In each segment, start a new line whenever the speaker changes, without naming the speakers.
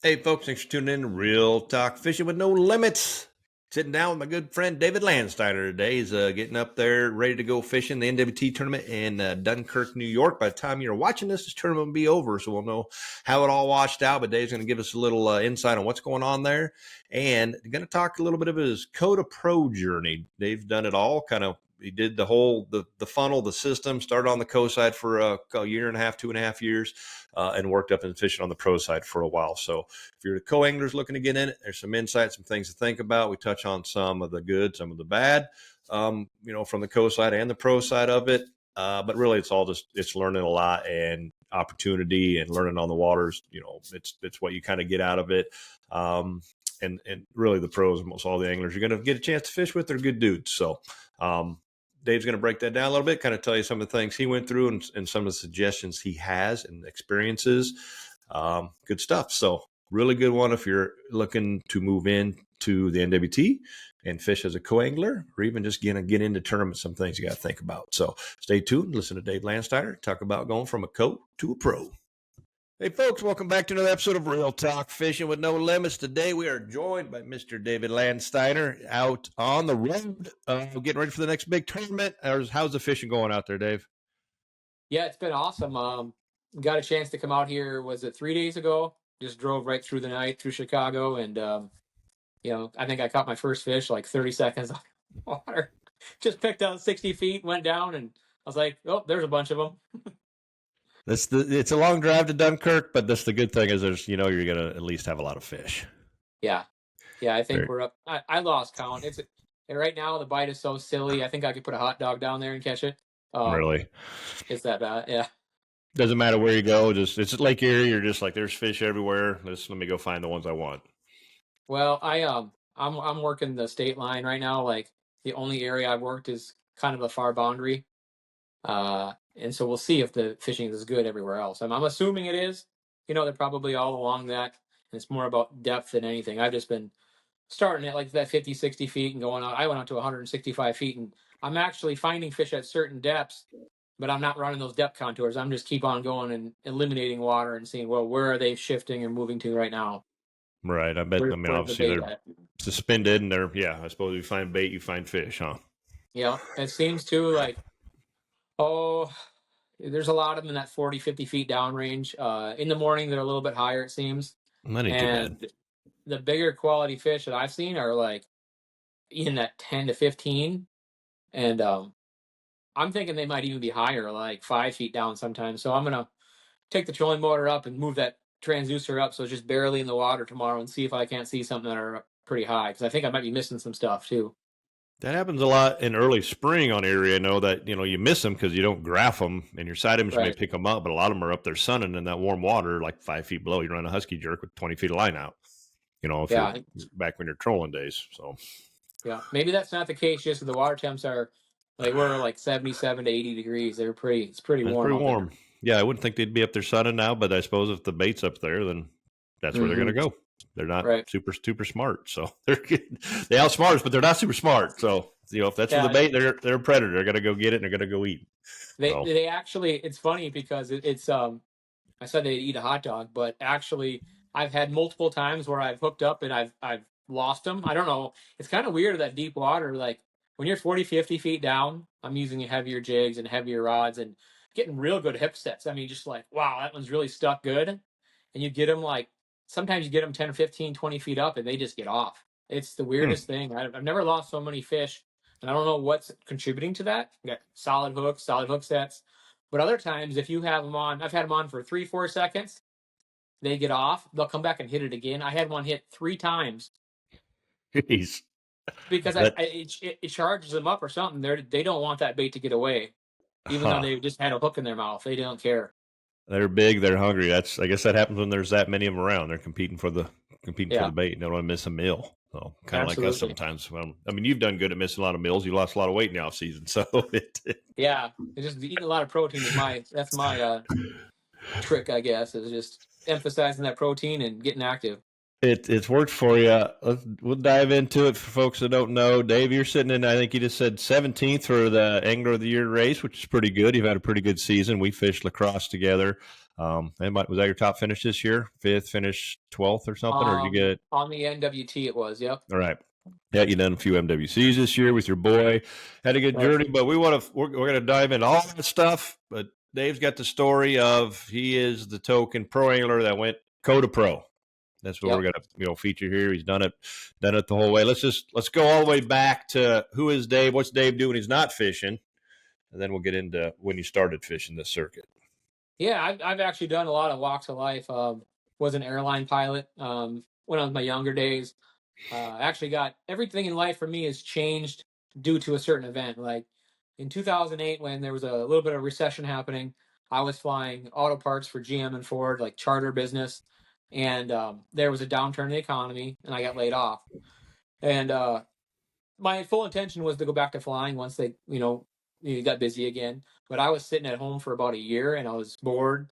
Hey, folks, thanks for tuning in to Real Talk Fishing with No Limits. Sitting down with my good friend David Landsteiner today. He's getting up there, ready to go fishing the NWT tournament in Dunkirk, New York. By the time you're watching this tournament will be over, so we'll know how it all washed out. But Dave's going to give us a little insight on what's going on there. And going to talk a little bit of his Coda Pro journey. Dave's done it all, he did the whole the funnel, the system. Started on the co side for a year and a half, 2.5 years, and worked up in fishing on the pro side for a while. So if you're the co-anglers looking to get in it, there's some insights, some things to think about. We touch on some of the good, some of the bad, from the co side and the pro side of it. But really, it's learning a lot and opportunity and learning on the waters. It's what you kind of get out of it. And really the pros, most all the anglers you're going to get a chance to fish with are good dudes. So, Dave's going to break that down a little bit, kind of tell you some of the things he went through and some of the suggestions he has and experiences. Good stuff. So really good one if you're looking to move into the NWT and fish as a co-angler, or even just get into tournaments, some things you got to think about. So stay tuned. Listen to Dave Landsteiner talk about going from a co to a pro. Hey, folks, welcome back to another episode of Real Talk Fishing with No Limits. Today, we are joined by Mr. David Landsteiner out on the road, getting ready for the next big tournament. How's the fishing going out there, Dave?
Yeah, it's been awesome. Got a chance to come out here, was it 3 days ago? Just drove right through the night through Chicago, and, I think I caught my first fish like 30 seconds off the water. Just picked out 60 feet, went down, and I was like, oh, there's a bunch of them.
It's a long drive to Dunkirk, but that's the good thing is you're going to at least have a lot of fish.
Yeah, I think we're up. I lost count. Right now the bite is so silly. I think I could put a hot dog down there and catch it.
Really?
It's that bad. Yeah.
Doesn't matter where you go. It's Lake Erie. You're just like, there's fish everywhere. Let me go find the ones I want.
Well, I'm working the state line right now. Like the only area I've worked is kind of a far boundary. And so we'll see if the fishing is good everywhere else. I'm assuming it is. They're probably all along that. And it's more about depth than anything. I've just been starting at like that 50, 60 feet and going out. I went out to 165 feet, and I'm actually finding fish at certain depths, but I'm not running those depth contours. I'm just keep on going and eliminating water and seeing, well, where are they shifting or moving to right now?
Right. I bet. Obviously they're suspended, and I suppose you find bait, you find fish, huh?
Yeah. It seems too like, there's a lot of them in that 40, 50 feet down range. In the morning, they're a little bit higher, it seems.
That ain't too bad.
The bigger quality fish that I've seen are like in that 10 to 15. And I'm thinking they might even be higher, like 5 feet down sometimes. So I'm going to take the trolling motor up and move that transducer up so it's just barely in the water tomorrow and see if I can't see something that are pretty high, because I think I might be missing some stuff too.
That happens a lot in early spring on Erie. I know that, you miss them because you don't graph them, and your side image may pick them up, but a lot of them are up there sunning in that warm water, like 5 feet below. You run a husky jerk with 20 feet of line out, back when you're trolling days. So,
yeah, maybe that's not the case. Just the water temps are we're like 77 to 80 degrees. It's pretty warm.
Pretty warm. Yeah, I wouldn't think they'd be up there sunning now, but I suppose if the bait's up there, then that's where they're going to go. They're not super smart, so they outsmart us, but they're not super smart. So if that's for the bait, they're a predator. They're gonna go get it and they're gonna go eat.
They actually, it's funny because it's I said they'd eat a hot dog, but actually I've had multiple times where I've hooked up and I've lost them. I don't know. It's kind of weird that deep water, like when you're 40, 50 feet down, I'm using heavier jigs and heavier rods and getting real good hip sets. I mean, just like, wow, that one's really stuck good. And you get them sometimes you get them 10 or 15, 20 feet up and they just get off. It's the weirdest thing. I've never lost so many fish, and I don't know what's contributing to that. You got solid hook sets. But other times, if you have them on, I've had them on for 3-4 seconds, they get off. They'll come back and hit it again. I had one hit 3 times.
Jeez.
Because it charges them up or something. They don't want that bait to get away, even though they just had a hook in their mouth. They don't care.
They're big. They're hungry. I guess that happens when there's that many of them around. They're competing for the bait. They don't want to miss a meal. So kind of like us sometimes. Well, I mean, you've done good at missing a lot of meals. You lost a lot of weight in the off season, so it's
just eating a lot of protein is my trick, I guess, is just emphasizing that protein and getting active.
It's worked for you. We'll dive into it for folks that don't know. Dave, you're sitting in, I think you just said 17th for the Angler of the Year race, which is pretty good. You've had a pretty good season. We fished lacrosse together. Was that your top finish this year? Fifth, finish 12th or something, or did you get?
On the NWT it was, yep.
All right. Yeah, you done a few MWCs this year with your boy. Had a good journey, but we're going to dive into all that stuff. But Dave's got the story of he is the token pro angler that went co to pro. That's what we're going to feature here. He's done it the whole way. Let's go all the way back to who is Dave? What's Dave doing? He's not fishing, and then we'll get into when you started fishing this circuit.
Yeah, I've actually done a lot of walks of life. Was an airline pilot when I was in my younger days. Actually got everything in life for me has changed due to a certain event. Like in 2008, when there was a little bit of recession happening, I was flying auto parts for GM and Ford, like charter business. And there was a downturn in the economy and I got laid off. And my full intention was to go back to flying once they, got busy again. But I was sitting at home for about a year and I was bored.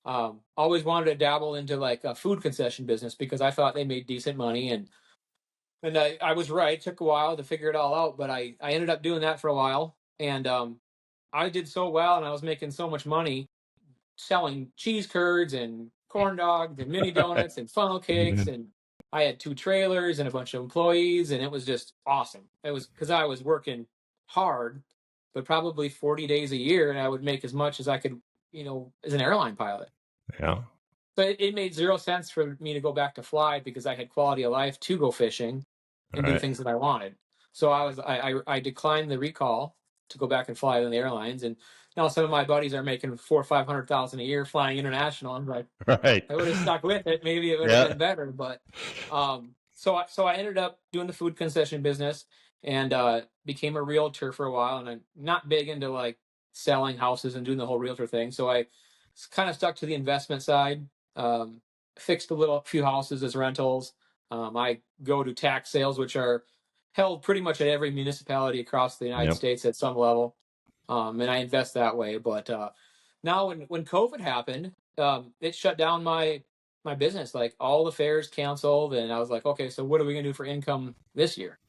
Always wanted to dabble into like a food concession business because I thought they made decent money, and I was right. It took a while to figure it all out, but I ended up doing that for a while, and I did so well, and I was making so much money selling cheese curds and corn dogs and mini donuts and funnel cakes, and I had 2 trailers and a bunch of employees, and it was just awesome. It was because I was working hard, but probably 40 days a year, and I would make as much as I could, as an airline pilot.
Yeah.
But it made zero sense for me to go back to fly because I had quality of life to go fishing and do things that I wanted. So I declined the recall to go back and fly in the airlines, and now some of my buddies are making $400,000 or $500,000 a year flying international. I'm like, I would have stuck with it. Maybe it would have been better. But so I ended up doing the food concession business and became a realtor for a while. And I'm not big into like selling houses and doing the whole realtor thing. So I kind of stuck to the investment side. Fixed a few houses as rentals. I go to tax sales, which are held pretty much at every municipality across the United States at some level. And I invest that way. But now when COVID happened, it shut down my business. Like all the fairs canceled, and I was like, okay, so what are we gonna do for income this year?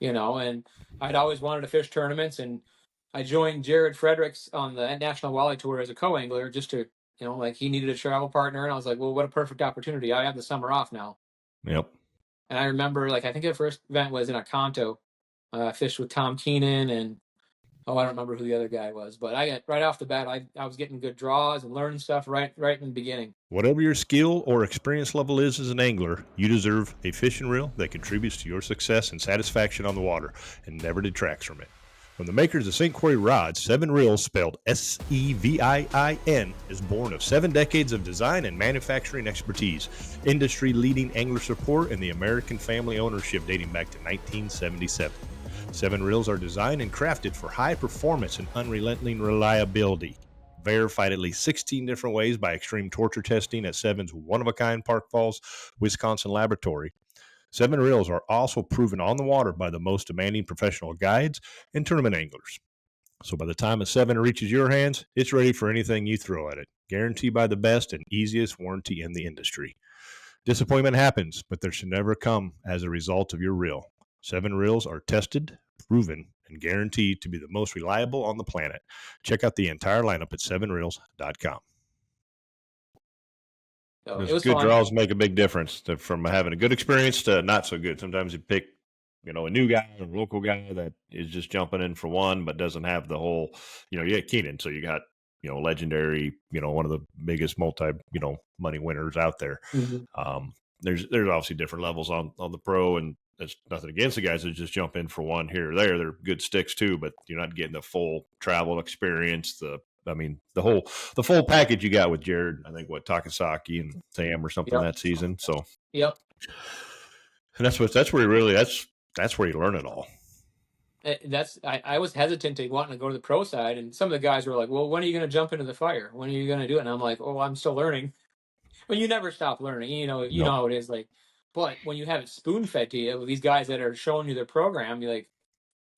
And I'd always wanted to fish tournaments, and I joined Jared Fredericks on the National Walleye Tour as a co-angler just to, like he needed a travel partner, and I was like, well, what a perfect opportunity. I have the summer off now.
Yep.
And I remember, like, I think the first event was in Akanto. I fished with Tom Keenan and, I don't remember who the other guy was, but I got right off the bat, I was getting good draws and learning stuff right in the beginning.
Whatever your skill or experience level is as an angler, you deserve a fishing reel that contributes to your success and satisfaction on the water and never detracts from it. From the makers of St. Croix rods, 7 Reels, spelled Seviin, is born of 7 decades of design and manufacturing expertise, industry-leading angler support, and the American family ownership dating back to 1977. 7 Reels are designed and crafted for high performance and unrelenting reliability. Verified at least 16 different ways by extreme torture testing at 7's one-of-a-kind Park Falls, Wisconsin laboratory. 7 Reels are also proven on the water by the most demanding professional guides and tournament anglers. So by the time a 7 reaches your hands, it's ready for anything you throw at it. Guaranteed by the best and easiest warranty in the industry. Disappointment happens, but there should never come as a result of your reel. 7 Reels are tested, proven, and guaranteed to be the most reliable on the planet. Check out the entire lineup at 7reels.com.
So
Those good draws make a big difference from having a good experience to not so good. Sometimes you pick, a new guy or a local guy that is just jumping in for one, but doesn't have the whole, you got Keenan. So you got, legendary, one of the biggest multi, money winners out there.
Mm-hmm.
There's obviously different levels on the pro, and there's nothing against the guys that just jump in for one here or there. They're good sticks too, but you're not getting the full travel experience, the full package you got with Jared. I think Takasaki and Sam or something that season. So
and
that's where you learn it all.
I was hesitant to wanting to go to the pro side, and some of the guys were like, well, when are you going to jump into the fire? When are you going to do it? And I'm like, oh, I'm still learning. Well, you never stop learning. You know how it is. Like, but when you have it spoon fed to you with these guys that are showing you their program, you like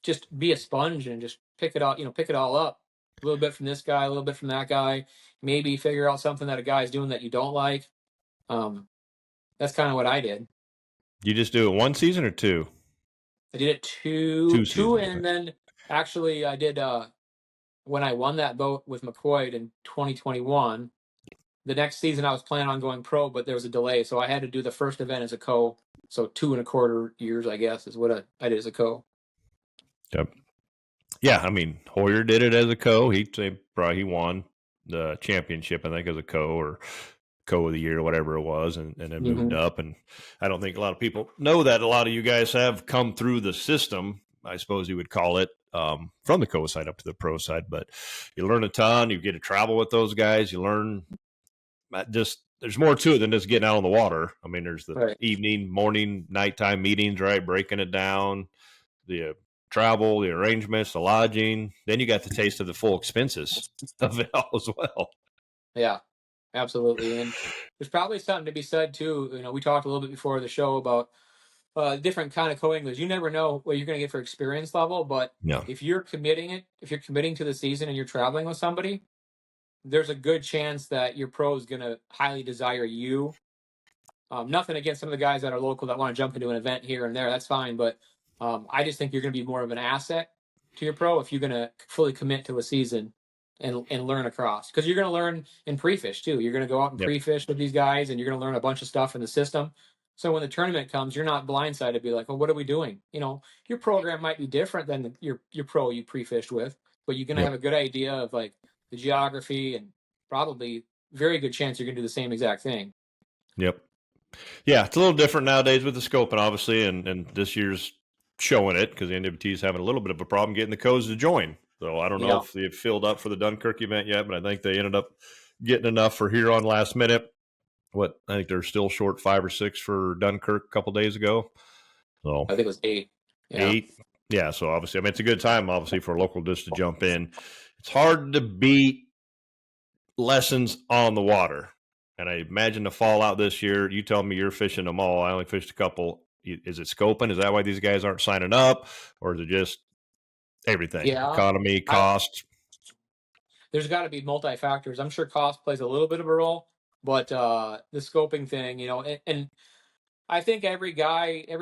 just be a sponge and just pick it all up. A little bit from this guy, a little bit from that guy. Maybe figure out something that a guy's doing that you don't like. That's kind of what I did.
You just do it one season or two?
I did it two, and then actually I did when I won that boat with McCoy in 2021. the next season I was planning on going pro, but there was a delay, so I had to do the first event as a co. So 2.25 years, I guess, is what I did as a co.
Yep. Yeah, I mean Hoyer did it as a co. He won the championship, I think, as a co or co of the year, whatever it was, and then moved
Mm-hmm.
up. And I don't think a lot of people know that a lot of you guys have come through the system, I suppose you would call it, from the co side up to the pro side. But you learn a ton. You get to travel with those guys. You learn just there's more to it than just getting out on the water. I mean, there's the
Right.
evening, morning, nighttime meetings, right? Breaking it down, the travel, the arrangements, the lodging. Then you got the taste of the full expenses of it all as well.
Yeah, absolutely. And there's probably something to be said too. We talked a little bit before the show about different kind of co-anglers. You never know what you're going to get for experience level, but
Yeah.
if you're committing to the season and you're traveling with somebody, there's a good chance that your pro is going to highly desire you. Nothing against some of the guys that are local that want to jump into an event here and there. That's fine, but I just think you're going to be more of an asset to your pro if you're going to fully commit to a season and learn across. Because you're going to learn in pre-fish too. You're going to go out and
Yep.
pre-fish with these guys, and you're going to learn a bunch of stuff in the system. So when the tournament comes, you're not blindsided to be like, "Oh, what are we doing?" Your program might be different than your pro you pre-fished with, but you're going to have
Yep.
a good idea of like the geography and probably very good chance you're going to do the same exact thing.
Yep. Yeah, it's a little different nowadays with the scoping, obviously, and this year's showing it because the NWT is having a little bit of a problem getting the codes to join. So I don't know
Yeah.
if they've filled up for the Dunkirk event yet, but I think they ended up getting enough for here on last minute. I think they're still short 5 or 6 for Dunkirk a couple days ago. So
I think it was 8. Yeah.
8. Yeah, so obviously, I mean, it's a good time, obviously, for a local just to jump in. It's hard to beat lessons on the water. And I imagine the fallout this year, you tell me you're fishing them all. I only fished a couple. Is it scoping? Is that why these guys aren't signing up? Or is it just everything?
Yeah.
Economy,
I
cost?
There's got to be multi factors. I'm sure cost plays a little bit of a role, but the scoping thing, and I think every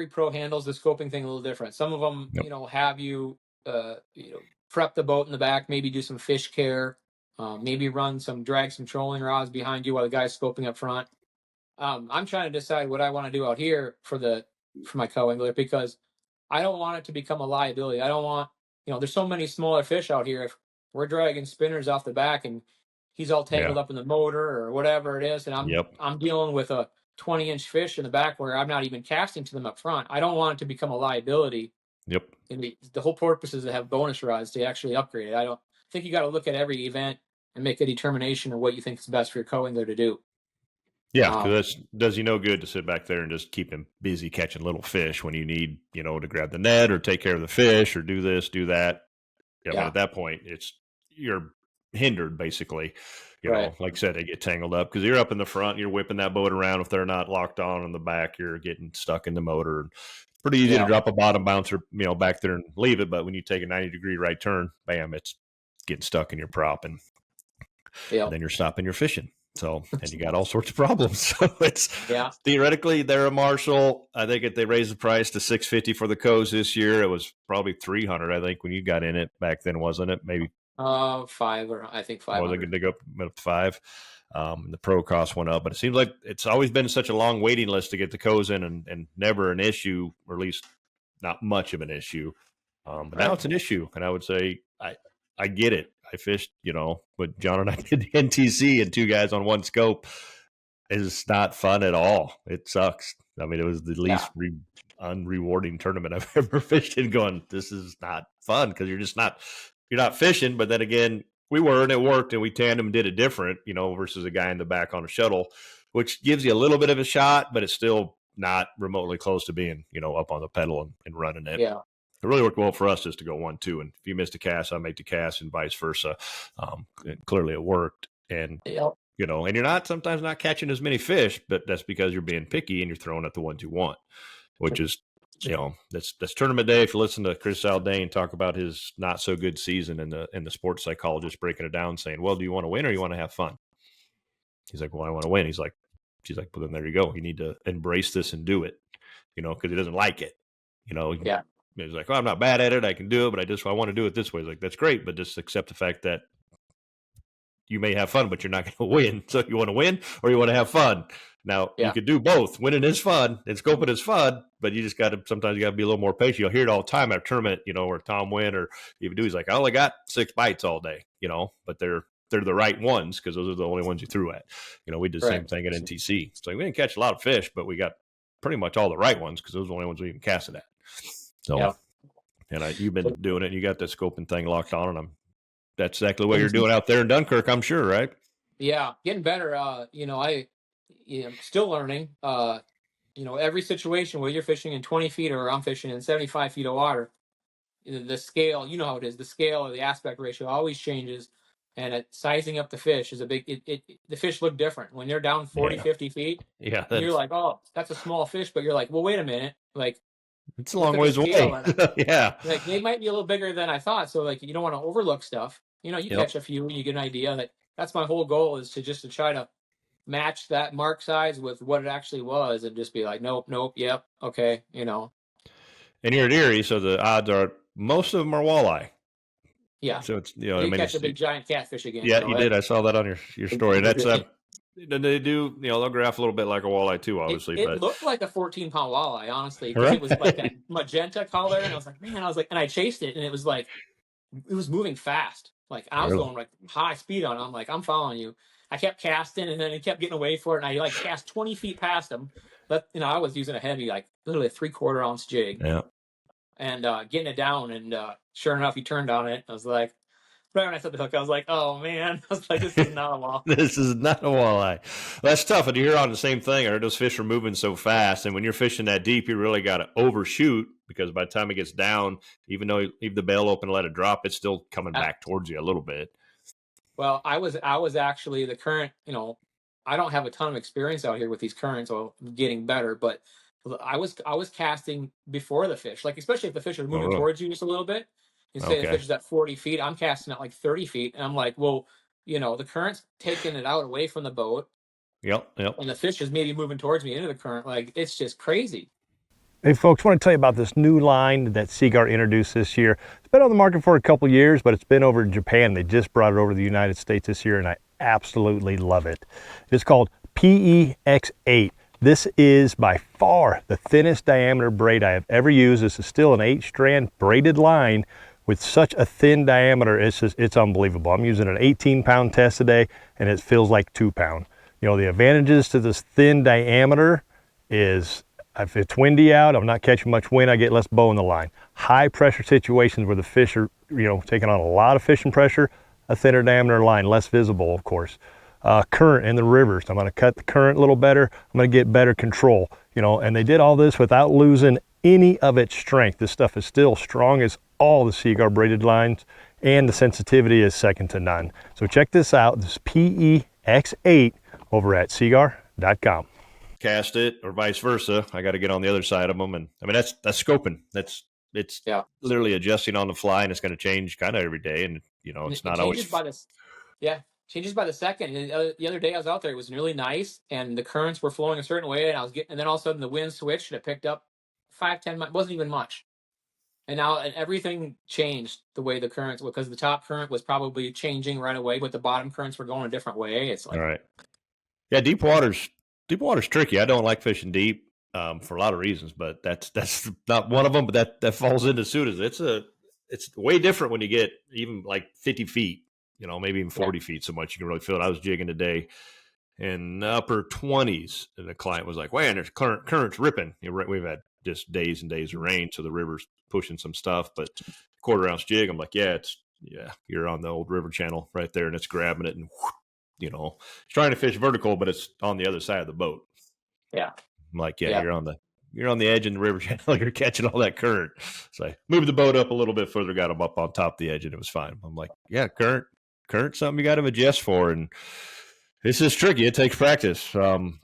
pro handles the scoping thing a little different. Some of them,
Yep.
have you, prep the boat in the back, maybe do some fish care, maybe drag some trolling rods behind you while the guy's scoping up front. I'm trying to decide what I want to do out here for my co-angler because I don't want it to become a liability. I don't want, there's so many smaller fish out here. If we're dragging spinners off the back and he's all
Yeah.
tangled up in the motor or whatever it is, and
Yep.
I'm dealing with a 20-inch fish in the back where I'm not even casting to them up front. I don't want it to become a liability.
Yep.
And the whole purpose is to have bonus rods to actually upgrade it. I don't think you got to look at every event and make a determination of what you think is best for your co-angler to do.
Yeah, because
Um,
that does you no good to sit back there and just keep him busy catching little fish when you need, to grab the net or take care of the fish or do this, do that. I mean,
yeah,
at that point, you're hindered basically.
right.
Like I said, they get tangled up because you're up in the front, you're whipping that boat around. If they're not locked on in the back, you're getting stuck in the motor. Pretty easy to
Yeah,
drop a bottom bouncer, back there and leave it. But when you take a 90-degree right turn, bam, it's getting stuck in your prop, and
yeah,
then you're stopping your fishing. So, and you got all sorts of problems. So it's
yeah.
theoretically they're a marshal. I think if they raised the price to $650 for the codes this year, it was probably $300. I think when you got in it back then, wasn't it? Maybe
5 or I think
was it
500.
going to go up to 5? The pro cost went up, but it seems like it's always been such a long waiting list to get the codes in, and never an issue, or at least not much of an issue. But now
Right.
it's an issue, and I would say I get it. I fished, but John and I did the NTC and 2 guys on one scope. It's not fun at all. It sucks. I mean, it was the
Yeah,
least unrewarding tournament I've ever fished in. Going, this is not fun because you're not fishing. But then again, we were, and it worked, and we tandem did it different, versus a guy in the back on a shuttle, which gives you a little bit of a shot, but it's still not remotely close to being, up on the pedal and running it.
yeah,
It really worked well for us just to go 1-2, and if you missed a cast, I make the cast, and vice versa. Clearly, it worked, and
yeah,
and you're sometimes not catching as many fish, but that's because you're being picky and you're throwing at the ones you want, which is, that's tournament day. If you listen to Chris Aldane talk about his not so good season, and the sports psychologist breaking it down, saying, well, do you want to win or you want to have fun? He's like, well, I want to win. She's like, well, then there you go. You need to embrace this and do it, because he doesn't like it.
yeah,
He's like, well, I'm not bad at it. I can do it, but I want to do it this way. He's like, that's great, but just accept the fact that you may have fun, but you're not going to win. So you want to win or you want to have fun. Now you
Yeah.
could do both. Winning is fun and scoping is fun, but you just got to, sometimes you got to be a little more patient. You'll hear it all the time at a tournament, where Tom win or even do, he's like, I only got 6 bites all day, but they're the right ones because those are the only ones you threw at. We did the same thing at NTC. So we didn't catch a lot of fish, but we got pretty much all the right ones because those are the only ones we even casted at. So, and you've been doing it. You got the scoping thing locked on, and that's exactly what you're doing out there in Dunkirk, I'm sure, right?
Yeah, getting better. I'm still learning. Every situation where you're fishing in 20 feet or I'm fishing in 75 feet of water, the scale, you know how it is, the scale or the aspect ratio always changes. And sizing up the fish is a big, the fish look different. When they're down 40, 50 feet, you're like, oh, that's a small fish. But you're like, well, wait a minute. Like,
it's a
look
long
at the
ways
scale.
away. Yeah.
Like, they might be a little bigger than I thought. So, like, you don't want to overlook stuff. You catch a few, you get an idea. That's my whole goal, is to try to match that mark size with what it actually was and just be like, nope, yep, okay,
And you're at Erie, so the odds are most of them are walleye.
Yeah.
So it's,
you catch a big giant catfish again.
Yeah, you did. I saw that on your story. That's they do, they'll graph a little bit like a walleye too, obviously.
It
but
looked like a 14-pound walleye, honestly, because it was like that magenta color, and I was like, man, and I chased it, and it was like, it was moving fast. Like, I was going like high speed on it. I'm like, I'm following you. I kept casting, and then it kept getting away for it, and I like cast 20 feet past him. But I was using a heavy, like literally a 3/4 ounce jig.
Yeah.
And getting it down, and sure enough, he turned on it. I was like, right when I set the hook, I was like, oh man, I was like, this is not a walleye.
This is not a walleye. That's tough. And you're on the same thing. I heard those fish are moving so fast, and when you're fishing that deep, you really got to overshoot, because by the time it gets down, even though you leave the bail open and let it drop, it's still coming back towards you a little bit.
Well, I was actually the current. I don't have a ton of experience out here with these currents, or getting better, but I was casting before the fish, like, especially if the fish are moving towards you just a little bit. You say the fish is at 40 feet, I'm casting at like 30 feet, and I'm like, well, the current's taking it out away from the boat.
Yep.
And the fish is maybe moving towards me into the current. Like, it's just crazy.
Hey folks, I want to tell you about this new line that Seaguar introduced this year. It's been on the market for a couple years, but it's been over in Japan. They just brought it over to the United States this year, and I absolutely love it. It's called PEX8. This is by far the thinnest diameter braid I have ever used. This is still an 8-strand braided line with such a thin diameter. It's unbelievable. I'm using an 18-pound test today, and it feels like 2-pound. The advantages to this thin diameter is, if it's windy out, I'm not catching much wind, I get less bow in the line. High pressure situations where the fish are, taking on a lot of fishing pressure, a thinner diameter line, less visible, of course. Current in the rivers, I'm going to cut the current a little better. I'm going to get better control, and they did all this without losing any of its strength. This stuff is still strong as all the Seaguar braided lines, and the sensitivity is second to none. So check this out. This is PEX8 over at seaguar.com.
Cast it, or vice versa. I got to get on the other side of them, and I mean that's scoping. It's literally adjusting on the fly, and it's going to change kind of every day, and it's not always.
Changes by the second. The other day I was out there, it was really nice, and the currents were flowing a certain way, and then all of a sudden the wind switched, and it picked up 5-10 miles. It wasn't even much. And now everything changed the way the currents, because the top current was probably changing right away, but the bottom currents were going a different way. It's like,
all right. Yeah, deep water's tricky. I don't like fishing deep for a lot of reasons, but that's not one of them. But that falls into suit. It's way different when you get even like 50 feet, maybe even 40 feet. So much you can really feel it. I was jigging today in upper 20s, and the client was like, "Man, there's currents ripping." We've had just days and days of rain, so the river's pushing some stuff. But 1/4 ounce jig, I'm like, yeah, you're on the old river channel right there, and it's grabbing it and. It's trying to fish vertical, but it's on the other side of the boat.
Yeah.
I'm like, you're on the edge in the river channel. You're catching all that current. So I moved the boat up a little bit further, got them up on top of the edge, and it was fine. I'm like, yeah, current, something you got to adjust for. And this is tricky. It takes practice. So,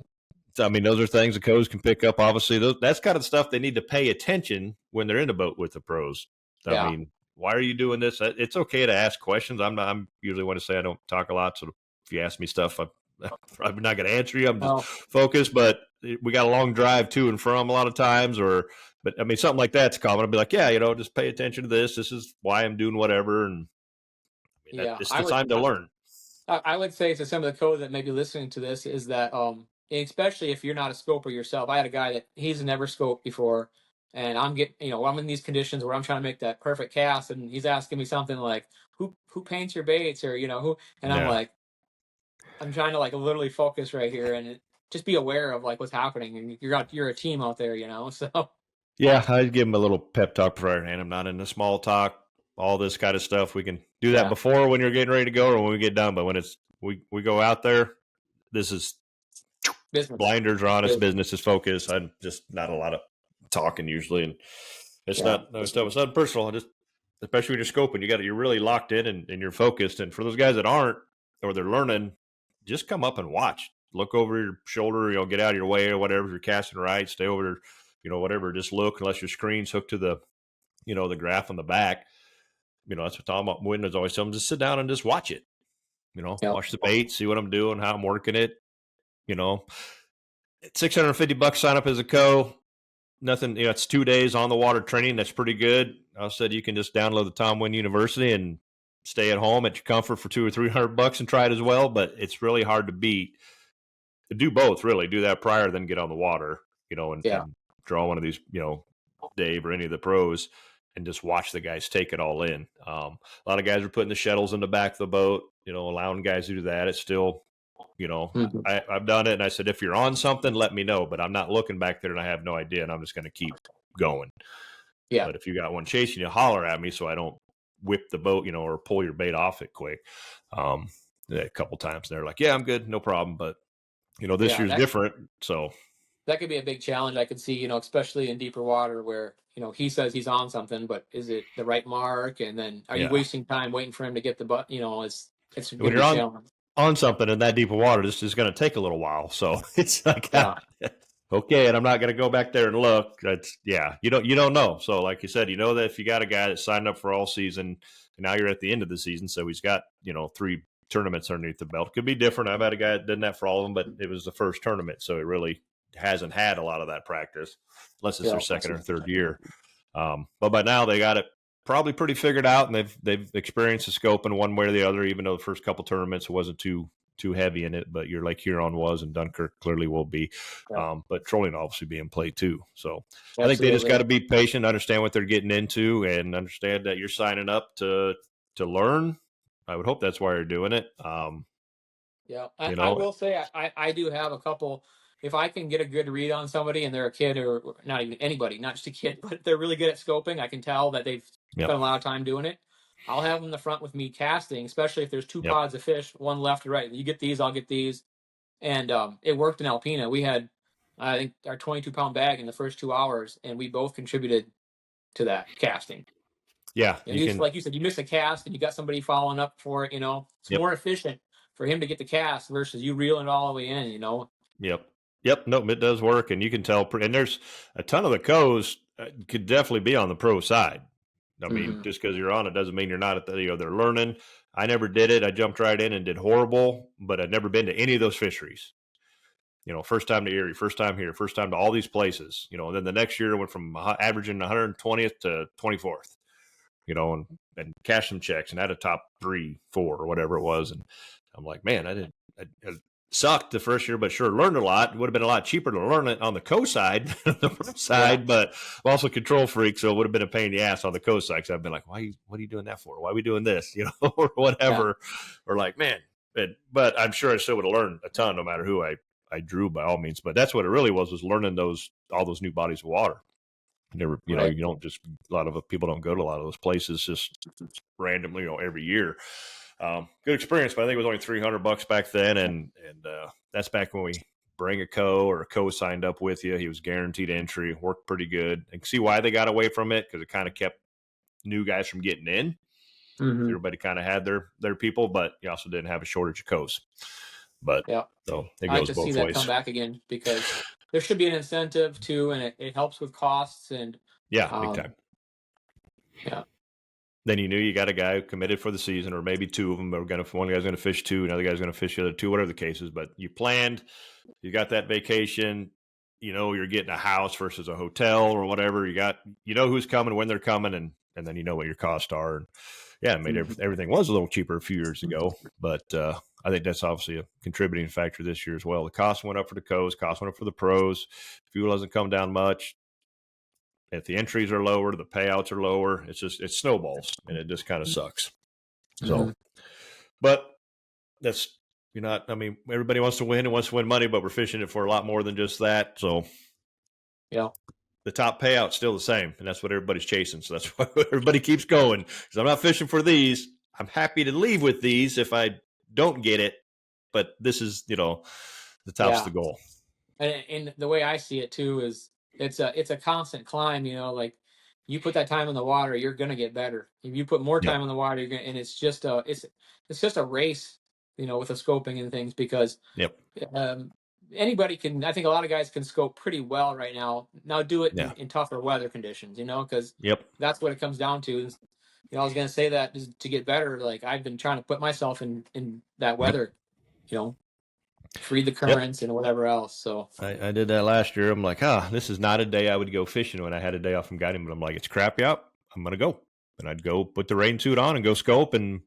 I mean, those are things the codes can pick up. Obviously, that's kind of the stuff they need to pay attention when they're in the boat with the pros. I mean, why are you doing this? It's okay to ask questions. I'm usually want to say I don't talk a lot, so if you ask me stuff, I'm probably not going to answer you. I'm just focused, but we got a long drive to and from a lot of times, but I mean, something like that's common. I'll be like, just pay attention to this. This is why I'm doing whatever. And I mean, it's the time to learn.
I would say to some of the code that may be listening to this is that, especially if you're not a scoper yourself. I had a guy that he's never scoped before, and I'm getting, I'm in these conditions where I'm trying to make that perfect cast, and he's asking me something like, "Who paints your baits?" or who, and I'm
Yeah.
like, I'm trying to like literally focus right here and just be aware of like what's happening, and you're a team out there, so.
Yeah, I'd give him a little pep talk beforehand. I'm not into small talk, all this kind of stuff. We can do that
Yeah.
before when you're getting ready to go or when we get done. But when we go out there, this is
Business.
blinders are on us, business is focused. I'm just not a lot of talking usually, and it's not no stuff. It's not personal. I just, especially when you're scoping, you're really locked in and you're focused. And for those guys that aren't or they're learning, just come up and watch. Look over your shoulder, get out of your way or whatever. If you're casting right, stay over, whatever. Just look unless your screen's hooked to the, the graph on the back. That's what Tom Windows always tell them. Just sit down and just watch it. Watch the bait, see what I'm doing, how I'm working it. $650 sign up as a co. Nothing, it's 2 days on the water training. That's pretty good. I said you can just download the Tom Wynn University and stay at home at your comfort for $200 or $300 and try it as well. But it's really hard to beat. To do both, really. Do that prior, then get on the water, and draw one of these, Dave or any of the pros, and just watch the guys take it all in. A lot of guys are putting the shuttles in the back of the boat, allowing guys to do that. It's still, I've done it, and I said, if you're on something, let me know. But I'm not looking back there, and I have no idea, and I'm just going to keep going.
Yeah.
But if you got one chasing you, holler at me so I don't whip the boat, or pull your bait off it quick. A couple times they're like, yeah, I'm good, no problem. But this year's different, so
that could be a big challenge. I could see, especially in deeper water where he says he's on something, but is it the right mark? And then are you wasting time waiting for him to get the butt? It's
when you're on something in that deeper water, this is going to take a little while. So it's like, okay, and I'm not going to go back there and look. That's you don't know. So like you said, that if you got a guy that signed up for all season, and now you're at the end of the season, so he's got 3 tournaments underneath the belt. Could be different. I've had a guy that did that for all of them, but it was the first tournament, so it really hasn't had a lot of that practice, unless it's their second or third year. But by now they got it probably pretty figured out, and they've experienced the scope in one way or the other. Even though the first couple tournaments wasn't too heavy in it, but you're like Huron was, and Dunkirk clearly will be. But trolling obviously being played too. So I think they just got to be patient, understand what they're getting into, and understand that you're signing up to learn. I would hope that's why you're doing it. I
will say I do have a couple. If I can get a good read on somebody and they're a kid or not even anybody, not just a kid, but they're really good at scoping, I can tell that they've spent a lot of time doing it. I'll have them in the front with me casting, especially if there's 2 pods of fish, one left or right. You get these, I'll get these. And it worked in Alpena. We had, I think, our 22-pound bag in the first 2 hours, and we both contributed to that casting.
Yeah.
Like you said, you miss a cast and you got somebody following up for it, It's more efficient for him to get the cast versus you reeling it all the way in,
Yep. No, it does work. And you can tell, and there's a ton of the co's could definitely be on the pro side. I mean, just because you're on it doesn't mean you're not at the, they're learning. I never did it. I jumped right in and did horrible, but I'd never been to any of those fisheries. First time to Erie, first time here, first time to all these places, and then the next year I went from averaging 120th to 24th, and cashed some checks and had a top 3, 4 or whatever it was. And I'm like, man, I sucked the first year, but sure learned a lot. It would have been a lot cheaper to learn it on the co side, the pro side, but I'm also a control freak, so it would have been a pain in the ass on the co side. So I've been like, what are you doing that for? Why are we doing this? Or whatever. Or like, man, but I'm sure I still would have learned a ton no matter who I drew by all means. But that's what it really was learning all those new bodies of water. Never, you don't just, a lot of people don't go to a lot of those places just randomly, every year. Good experience, but I think it was only $300 back then, and that's back when we bring a co or a co signed up with you. He was guaranteed entry, worked pretty good. I can see why they got away from it, because it kind of kept new guys from getting in. Everybody kind of had their people, but you also didn't have a shortage of co's. But so it goes both ways. I like to see that
come back again, because there should be an incentive too, and it helps with costs and
big time.
Yeah.
Then you knew you got a guy who committed for the season, or maybe 2 of them are one guy's going to fish 2, another guy's going to fish the other 2, whatever the case is. But you planned, you got that vacation, you're getting a house versus a hotel or whatever. You know who's coming, when they're coming, and then you know what your costs are. And it made everything was a little cheaper a few years ago. But I think that's obviously a contributing factor this year as well. The cost went up for the coast, cost went up for the pros. Fuel doesn't come down much. If the entries are lower, the payouts are lower. It snowballs, and it just kind of sucks. So, but that's, I mean, everybody wants to win and wants to win money, but we're fishing it for a lot more than just that. So,
Yeah.
the top payout's still the same, and that's what everybody's chasing. So that's why everybody keeps going, because I'm not fishing for these. I'm happy to leave with these if I don't get it, but this is, the top's the goal.
And the way I see it too is it's a constant climb. Like you put that time in the water, you're gonna get better. If you put more time in the water, and it's just a race, with the scoping and things, because anybody can. I think a lot of guys can scope pretty well right now. Now do it in tougher weather conditions, because that's what it comes down to. I was gonna say that is to get better. Like I've been trying to put myself in that weather, free the currents and whatever else. So
I did that last year. I'm like, this is not a day I would go fishing when I had a day off from guiding, but I'm like, it's crappy out. I'm going to go. And I'd go put the rain suit on and go scope, and,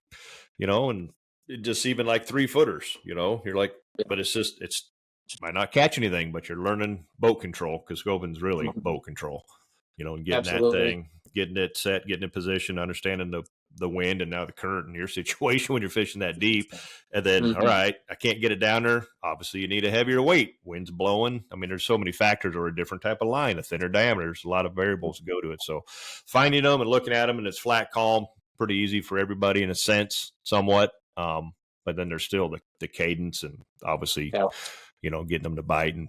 and it just even like 3-footers, you're like, but it's might not catch anything, but you're learning boat control, because scoping's really boat control, and getting that thing, getting it set, getting in position, understanding the wind and now the current in your situation when you're fishing that deep. And then, all right, I can't get it down there. Obviously, you need a heavier weight. Wind's blowing. I mean, there's so many factors, or a different type of line, a thinner diameter. There's a lot of variables to go to it. So finding them and looking at them, and it's flat, calm, pretty easy for everybody in a sense, somewhat. But then there's still the cadence, and obviously, getting them to bite and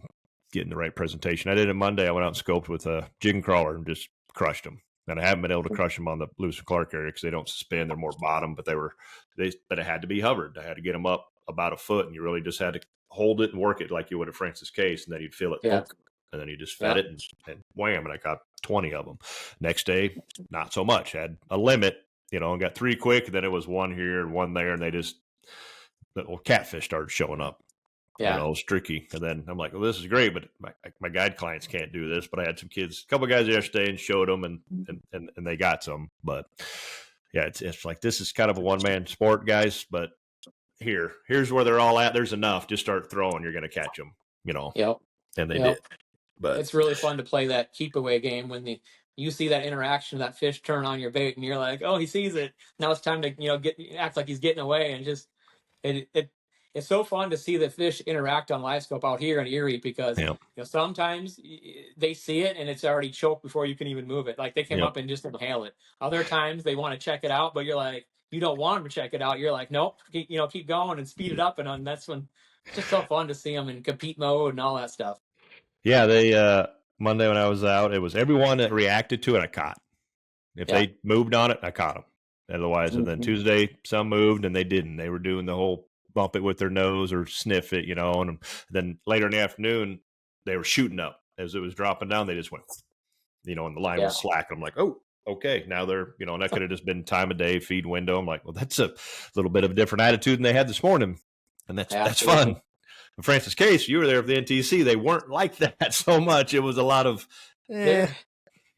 getting the right presentation. I did it Monday. I went out and scoped with a jig and crawler and just crushed them. And I haven't been able to crush them on the Lewis and Clark area because they don't suspend; they're more bottom. But but it had to be hovered. I had to get them up about a foot, and you really just had to hold it and work it like you would a Francis Case, and then you'd feel it, and then you just fed it, and wham, and I got 20 of them. Next day, not so much. I had a limit, and got 3 quick. And then it was 1 here and 1 there, and the catfish started showing up. It was tricky. And then I'm like, well, this is great, but my guide clients can't do this. But I had some kids, a couple of guys yesterday, and showed them, and they got some. But it's like, this is kind of a one-man sport, guys. But here's where they're all at. There's enough. Just start throwing. You're going to catch them, And they did. But
it's really fun to play that keep away game when you see that interaction, that fish turn on your bait, and you're like, oh, he sees it. Now it's time to act like he's getting away, and just it's so fun to see the fish interact on live scope out here in Erie, because sometimes they see it and it's already choked before you can even move it. Like they come up and just inhale it. Other times they want to check it out, but you're like, you don't want them to check it out. You're like, nope, keep going and speed it up. And that's when it's just so fun to see them in compete mode and all that stuff.
Yeah, they Monday when I was out, it was everyone that reacted to it, I caught. If they moved on it, I caught them. Otherwise, and then Tuesday, some moved and they didn't. They were doing the whole bump it with their nose or sniff it, and then later in the afternoon, they were shooting up. As it was dropping down, they just went, and the line was slack. I'm like, oh, okay. Now they're, and that could have just been time of day, feed window. I'm like, well, that's a little bit of a different attitude than they had this morning. And that's fun. And Francis Case, you were there for the NTC. They weren't like that so much. It was a lot of,
There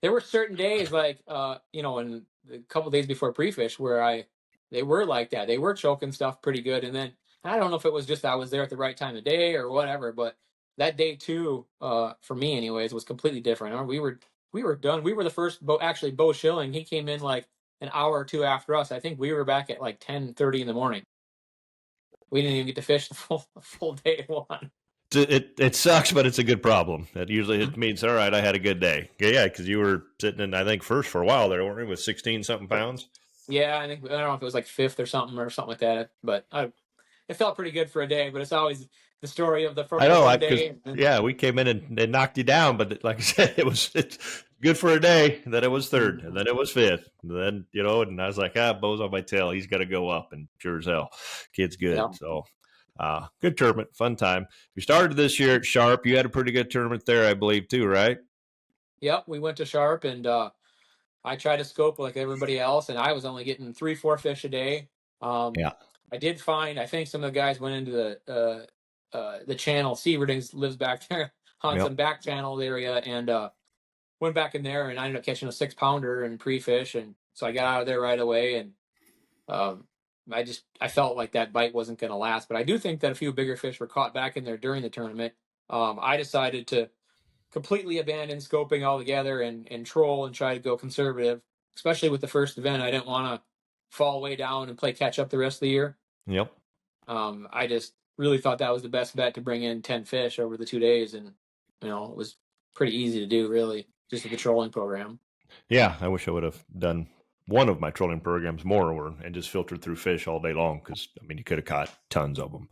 were certain days, like, in a couple of days before pre-fish, where they were like that. They were choking stuff pretty good. And then I don't know if it was just I was there at the right time of day or whatever, but that day too, for me anyways, was completely different. We were done. We were the first boat. Actually, Bo Schilling, he came in like an hour or two after us. I think we were back at like 10:30 in the morning. We didn't even get to fish the full day one.
It sucks, but it's a good problem. That usually it means, all right, I had a good day. Yeah, because you were sitting in, I think, first for a while there, weren't you, with 16-something pounds?
Yeah, I don't know if it was like 5th or something like that, but it felt pretty good for a day. But it's always the story of the first day.
Yeah, we came in and knocked you down, but like I said, it's good for a day. And then it was 3rd, and then it was 5th, and then and I was like, Bo's on my tail. He's got to go up, and sure as hell, kid's good. Yeah. So, good tournament, fun time. We started this year at Sharp. You had a pretty good tournament there, I believe, too, right?
Yep, we went to Sharp, and I tried to scope like everybody else, and I was only getting 3-4 fish a day. I did find, I think some of the guys went into the channel. Sieverdings lives back there on some back channel area, and went back in there, and I ended up catching a 6-pounder and pre-fish, and so I got out of there right away, and I felt like that bite wasn't going to last. But I do think that a few bigger fish were caught back in there during the tournament. I decided to completely abandon scoping altogether and troll and try to go conservative, especially with the first event. I didn't want to fall way down and play catch up the rest of the year.
Yep.
I just really thought that was the best bet to bring in 10 fish over the 2 days. And, it was pretty easy to do, really, just with the trolling program.
Yeah, I wish I would have done one of my trolling programs more and just filtered through fish all day long because, I mean, you could have caught tons of them.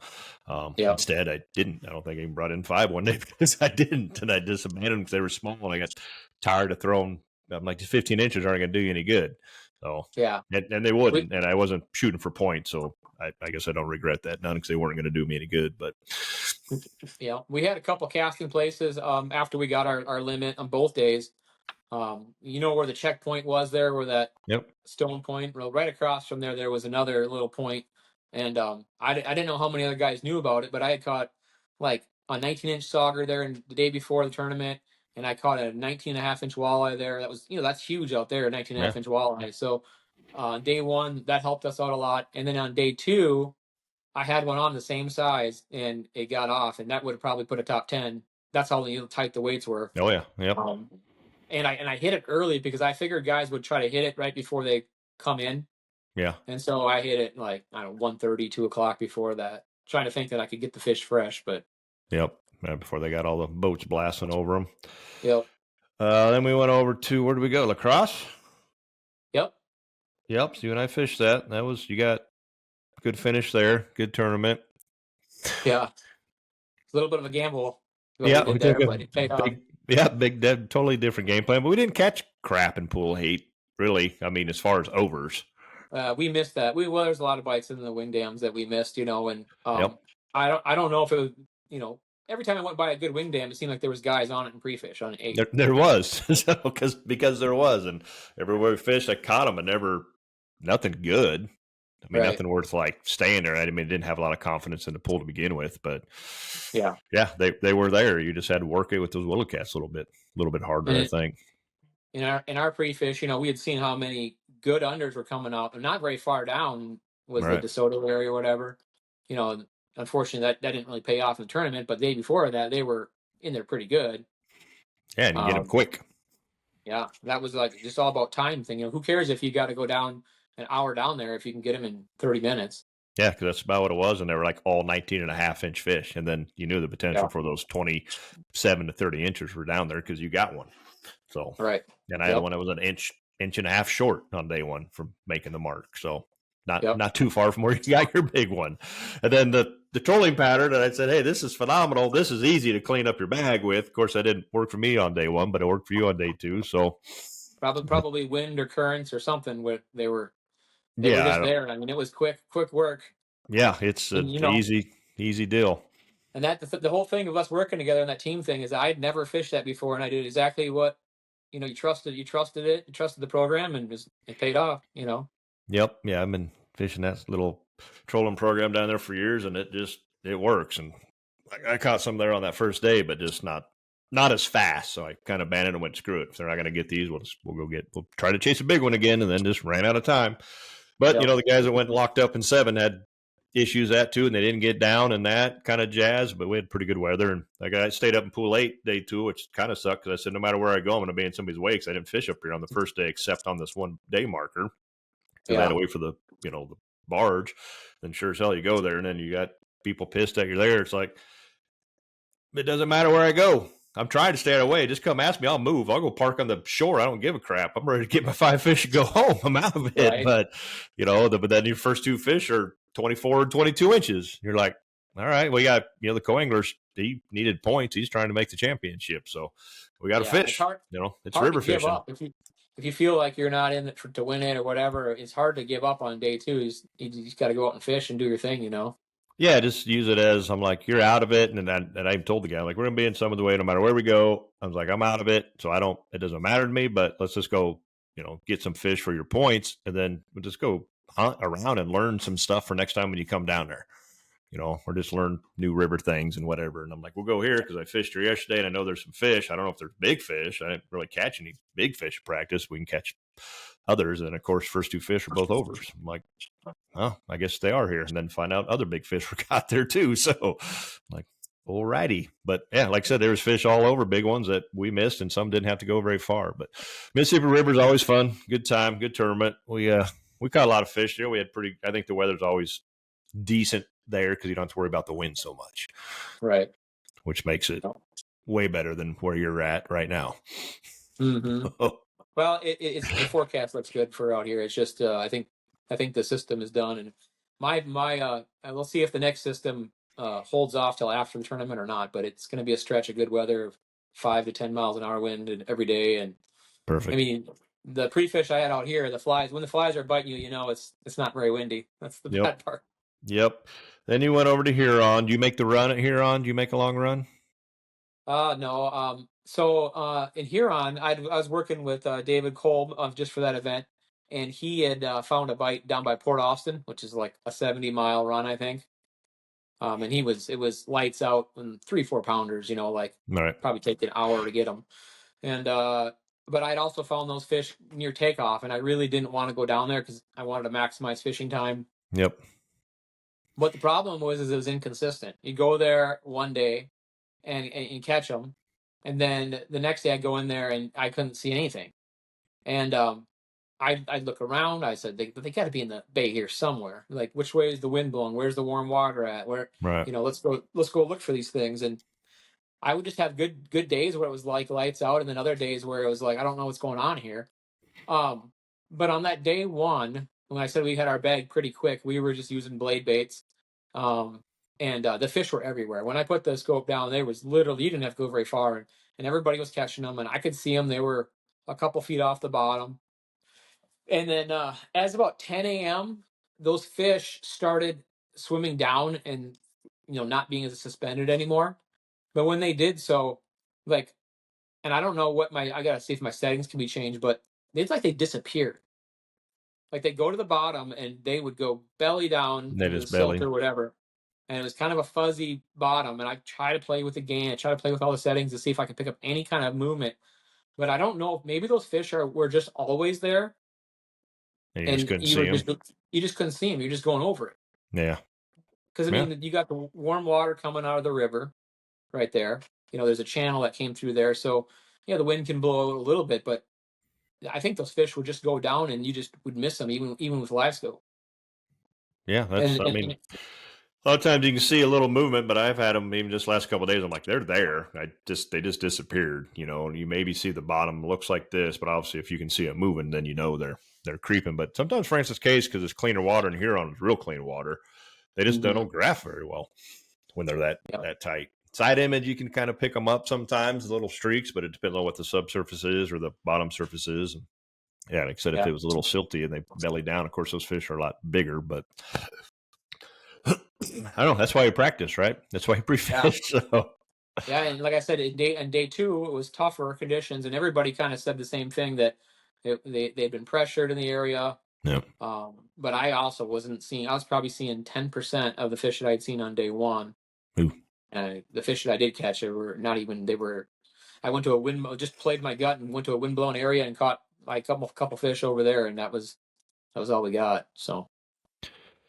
Instead, I didn't. I don't think I even brought in 5 one day because I didn't. And I just abandoned them because they were small and I got tired of throwing. I'm like, just 15 inches aren't going to do you any good. So,
yeah.
And they wouldn't. And I wasn't shooting for points. So I guess I don't regret that none because they weren't going to do me any good. But
yeah, we had a couple casting places after we got our limit on both days. You know where the checkpoint was there, where that stone point, well, right across from there was another little point. And I didn't know how many other guys knew about it, but I had caught like a 19-inch sauger there the day before the tournament, and I caught a 19.5-inch walleye there. That was, that's huge out there, a 19.5-inch walleye. So day one, that helped us out a lot. And then on day two, I had one on the same size, and it got off, and that would have probably put a top 10. That's how tight the weights were.
Oh yeah, yep.
And I hit it early because I figured guys would try to hit it right before they come in.
Yeah.
And so I hit it like, I don't know, 1:30, 2 o'clock before that, trying to think that I could get the fish fresh, but.
Yep. Before they got all the boats blasting over them.
Yep.
Then we went over to, where did we go? La Crosse?
Yep.
Yep. So you and I fished that. You got a good finish there. Good tournament.
Yeah. It's a little bit of a gamble.
Yeah. We took
a
big, totally different game plan, but we didn't catch crap in pool 8, really. I mean, as far as overs.
We missed that. There's a lot of bites in the wing dams that we missed, and I don't know if it was, every time I went by a good wing dam, it seemed like there was guys on it in pre-fish on 8.
There was, because there was, and everywhere we fished, I caught them, and nothing good. I mean, nothing worth like staying there. I mean, didn't have a lot of confidence in the pool to begin with, but yeah, they were there. You just had to work it with those willow cats a little bit harder, I think.
In our pre-fish, we had seen how many good unders were coming out, and not very far down was the DeSoto area or whatever. Unfortunately, that didn't really pay off in the tournament, but the day before that, they were in there pretty good.
Yeah, and you get them quick.
Yeah, that was like just all about time thing. Who cares if you got to go down an hour down there if you can get them in 30 minutes?
Yeah, because that's about what it was, and they were like all 19.5-inch fish, and then you knew the potential for those 27 to 30 inches were down there because you got one. So and I had one that was an inch and a half short on day one from making the mark. So not too far from where you got your big one. And then the trolling pattern, and I said, hey, this is phenomenal. This is easy to clean up your bag with. Of course, that didn't work for me on day one, but it worked for you on day 2. So
probably wind or currents or something where they were just there. I mean, it was quick work.
Yeah, it's an easy deal.
And that the whole thing of us working together on that team thing is I'd never fished that before, and I did exactly what you trusted it, you trusted the program, and it paid off.
Yep. Yeah, I've been fishing that little trolling program down there for years, and it works. And I caught some there on that first day, but just not as fast. So I kind of abandoned and went, screw it. If they're not going to get these, we'll try to chase a big one again, and then just ran out of time. But the guys that went locked up in 7 had issues that too, and they didn't get down and that kind of jazz, but we had pretty good weather. And I stayed up in pool 8 day 2, which kind of sucked because I said no matter where I go, I'm going to be in somebody's wakes. I didn't fish up here on the first day except on this one day marker. I had to wait for the barge. Then sure as hell you go there, and then you got people pissed that you're there. It's like, it doesn't matter where I go. I'm trying to stay out of the way. Just come ask me. I'll move. I'll go park on the shore. I don't give a crap. I'm ready to get my 5 fish and go home. I'm out of it. Right. But, but then your first 2 fish are 24 and 22 inches. You're like, all right, we got, the co-angler, he needed points. He's trying to make the championship. So we got to fish.
It's hard,
it's river fishing.
Up. If you feel like you're not in it to win it or whatever, it's hard to give up on day 2. You just got to go out and fish and do your thing,
Yeah, just use it as, I'm like, you're out of it. And I told the guy, like, we're going to be in some of the way no matter where we go. I was like, I'm out of it. So it doesn't matter to me, but let's just go, get some fish for your points. And then we'll just go hunt around and learn some stuff for next time when you come down there. or just learn new river things and whatever. And I'm like, we'll go here because I fished here yesterday and I know there's some fish. I don't know if there's big fish. I didn't really catch any big fish at practice. We can catch others. And of course, first 2 fish are both overs. I'm like, oh, I guess they are here. And then find out other big fish were got there too. So like, alrighty. But yeah, like I said, there was fish all over, big ones that we missed, and some didn't have to go very far. But Mississippi River is always fun. Good time, good tournament. We caught a lot of fish. We had I think the weather's always decent there because you don't have to worry about the wind so much.
Right.
Which makes it way better than where you're at right now.
Mm-hmm. Well, it's the forecast looks good for out here. It's just I think the system is done, and we'll see if the next system holds off till after the tournament or not. But it's going to be a stretch of good weather, of 5 to 10 miles an hour wind every day, and
perfect.
I mean, the pre-fish I had out here, the flies, when the flies are biting you, it's not very windy. That's the bad part.
Yep. Then you went over to Huron. Do you make the run at Huron? Do you make a long run?
No. So in Huron, I was working with David Kolb just for that event, and he had found a bite down by Port Austin, which is like a 70-mile run, I think. And it was lights out and 3-4 pounders, probably take an hour to get them. And but I'd also found those fish near takeoff, and I really didn't want to go down there because I wanted to maximize fishing time.
Yep.
But the problem was it was inconsistent. You go there one day and catch them, and then the next day I go in there and I couldn't see anything. And I'd look around. I said they got to be in the bay here somewhere. Like, which way is the wind blowing? Where's the warm water at? Where
right.
Let's go look for these things. And I would just have good days where it was like lights out, and then other days where it was like I don't know what's going on here. But on that day one, when I said we had our bag pretty quick, we were just using blade baits. And the fish were everywhere. When I put the scope down, they was literally, you didn't have to go very far, and everybody was catching them, and I could see them. They were a couple feet off the bottom. And then as about 10 a.m., those fish started swimming down and, not being as suspended anymore. But when they did so, like, and I don't know I got to see if my settings can be changed, but it's like they disappeared. Like they go to the bottom and they would go belly down in the silt or whatever. And it was kind of a fuzzy bottom. And I try to play with the gain. I try to play with all the settings to see if I can pick up any kind of movement. But I don't know if maybe those fish were just always there.
And you just couldn't see them.
You just couldn't see them. You're just going over it.
Yeah.
Because, you got the warm water coming out of the river right there. There's a channel that came through there. So, the wind can blow a little bit. But I think those fish would just go down and you just would miss them even with live scope.
Yeah, a lot of times you can see a little movement, but I've had them even just last couple of days. I'm like, they're there. They just disappeared. You maybe see the bottom looks like this, but obviously if you can see it moving, then they're creeping. But sometimes Francis Case, because it's cleaner water, and Huron is real clean water, they just don't graph very well when they're that tight. Side image, you can kind of pick them up sometimes, little streaks, but it depends on what the subsurface is or the bottom surface is. And yeah, like I said, if it was a little silty and they belly down, of course, those fish are a lot bigger, but I don't know. That's why you practice, right? That's why you pre-fish.
Yeah. So. Yeah, and like I said, on day 2, it was tougher conditions, and everybody kind of said the same thing, that they'd been pressured in the area.
Yeah.
But I also wasn't seeing. I was probably seeing 10% of the fish that I'd seen on day 1.
Ooh.
The fish that I did catch, were not even. They were. I went to a wind. Just played my gut and went to a wind-blown area and caught like a couple fish over there, and that was all we got. So.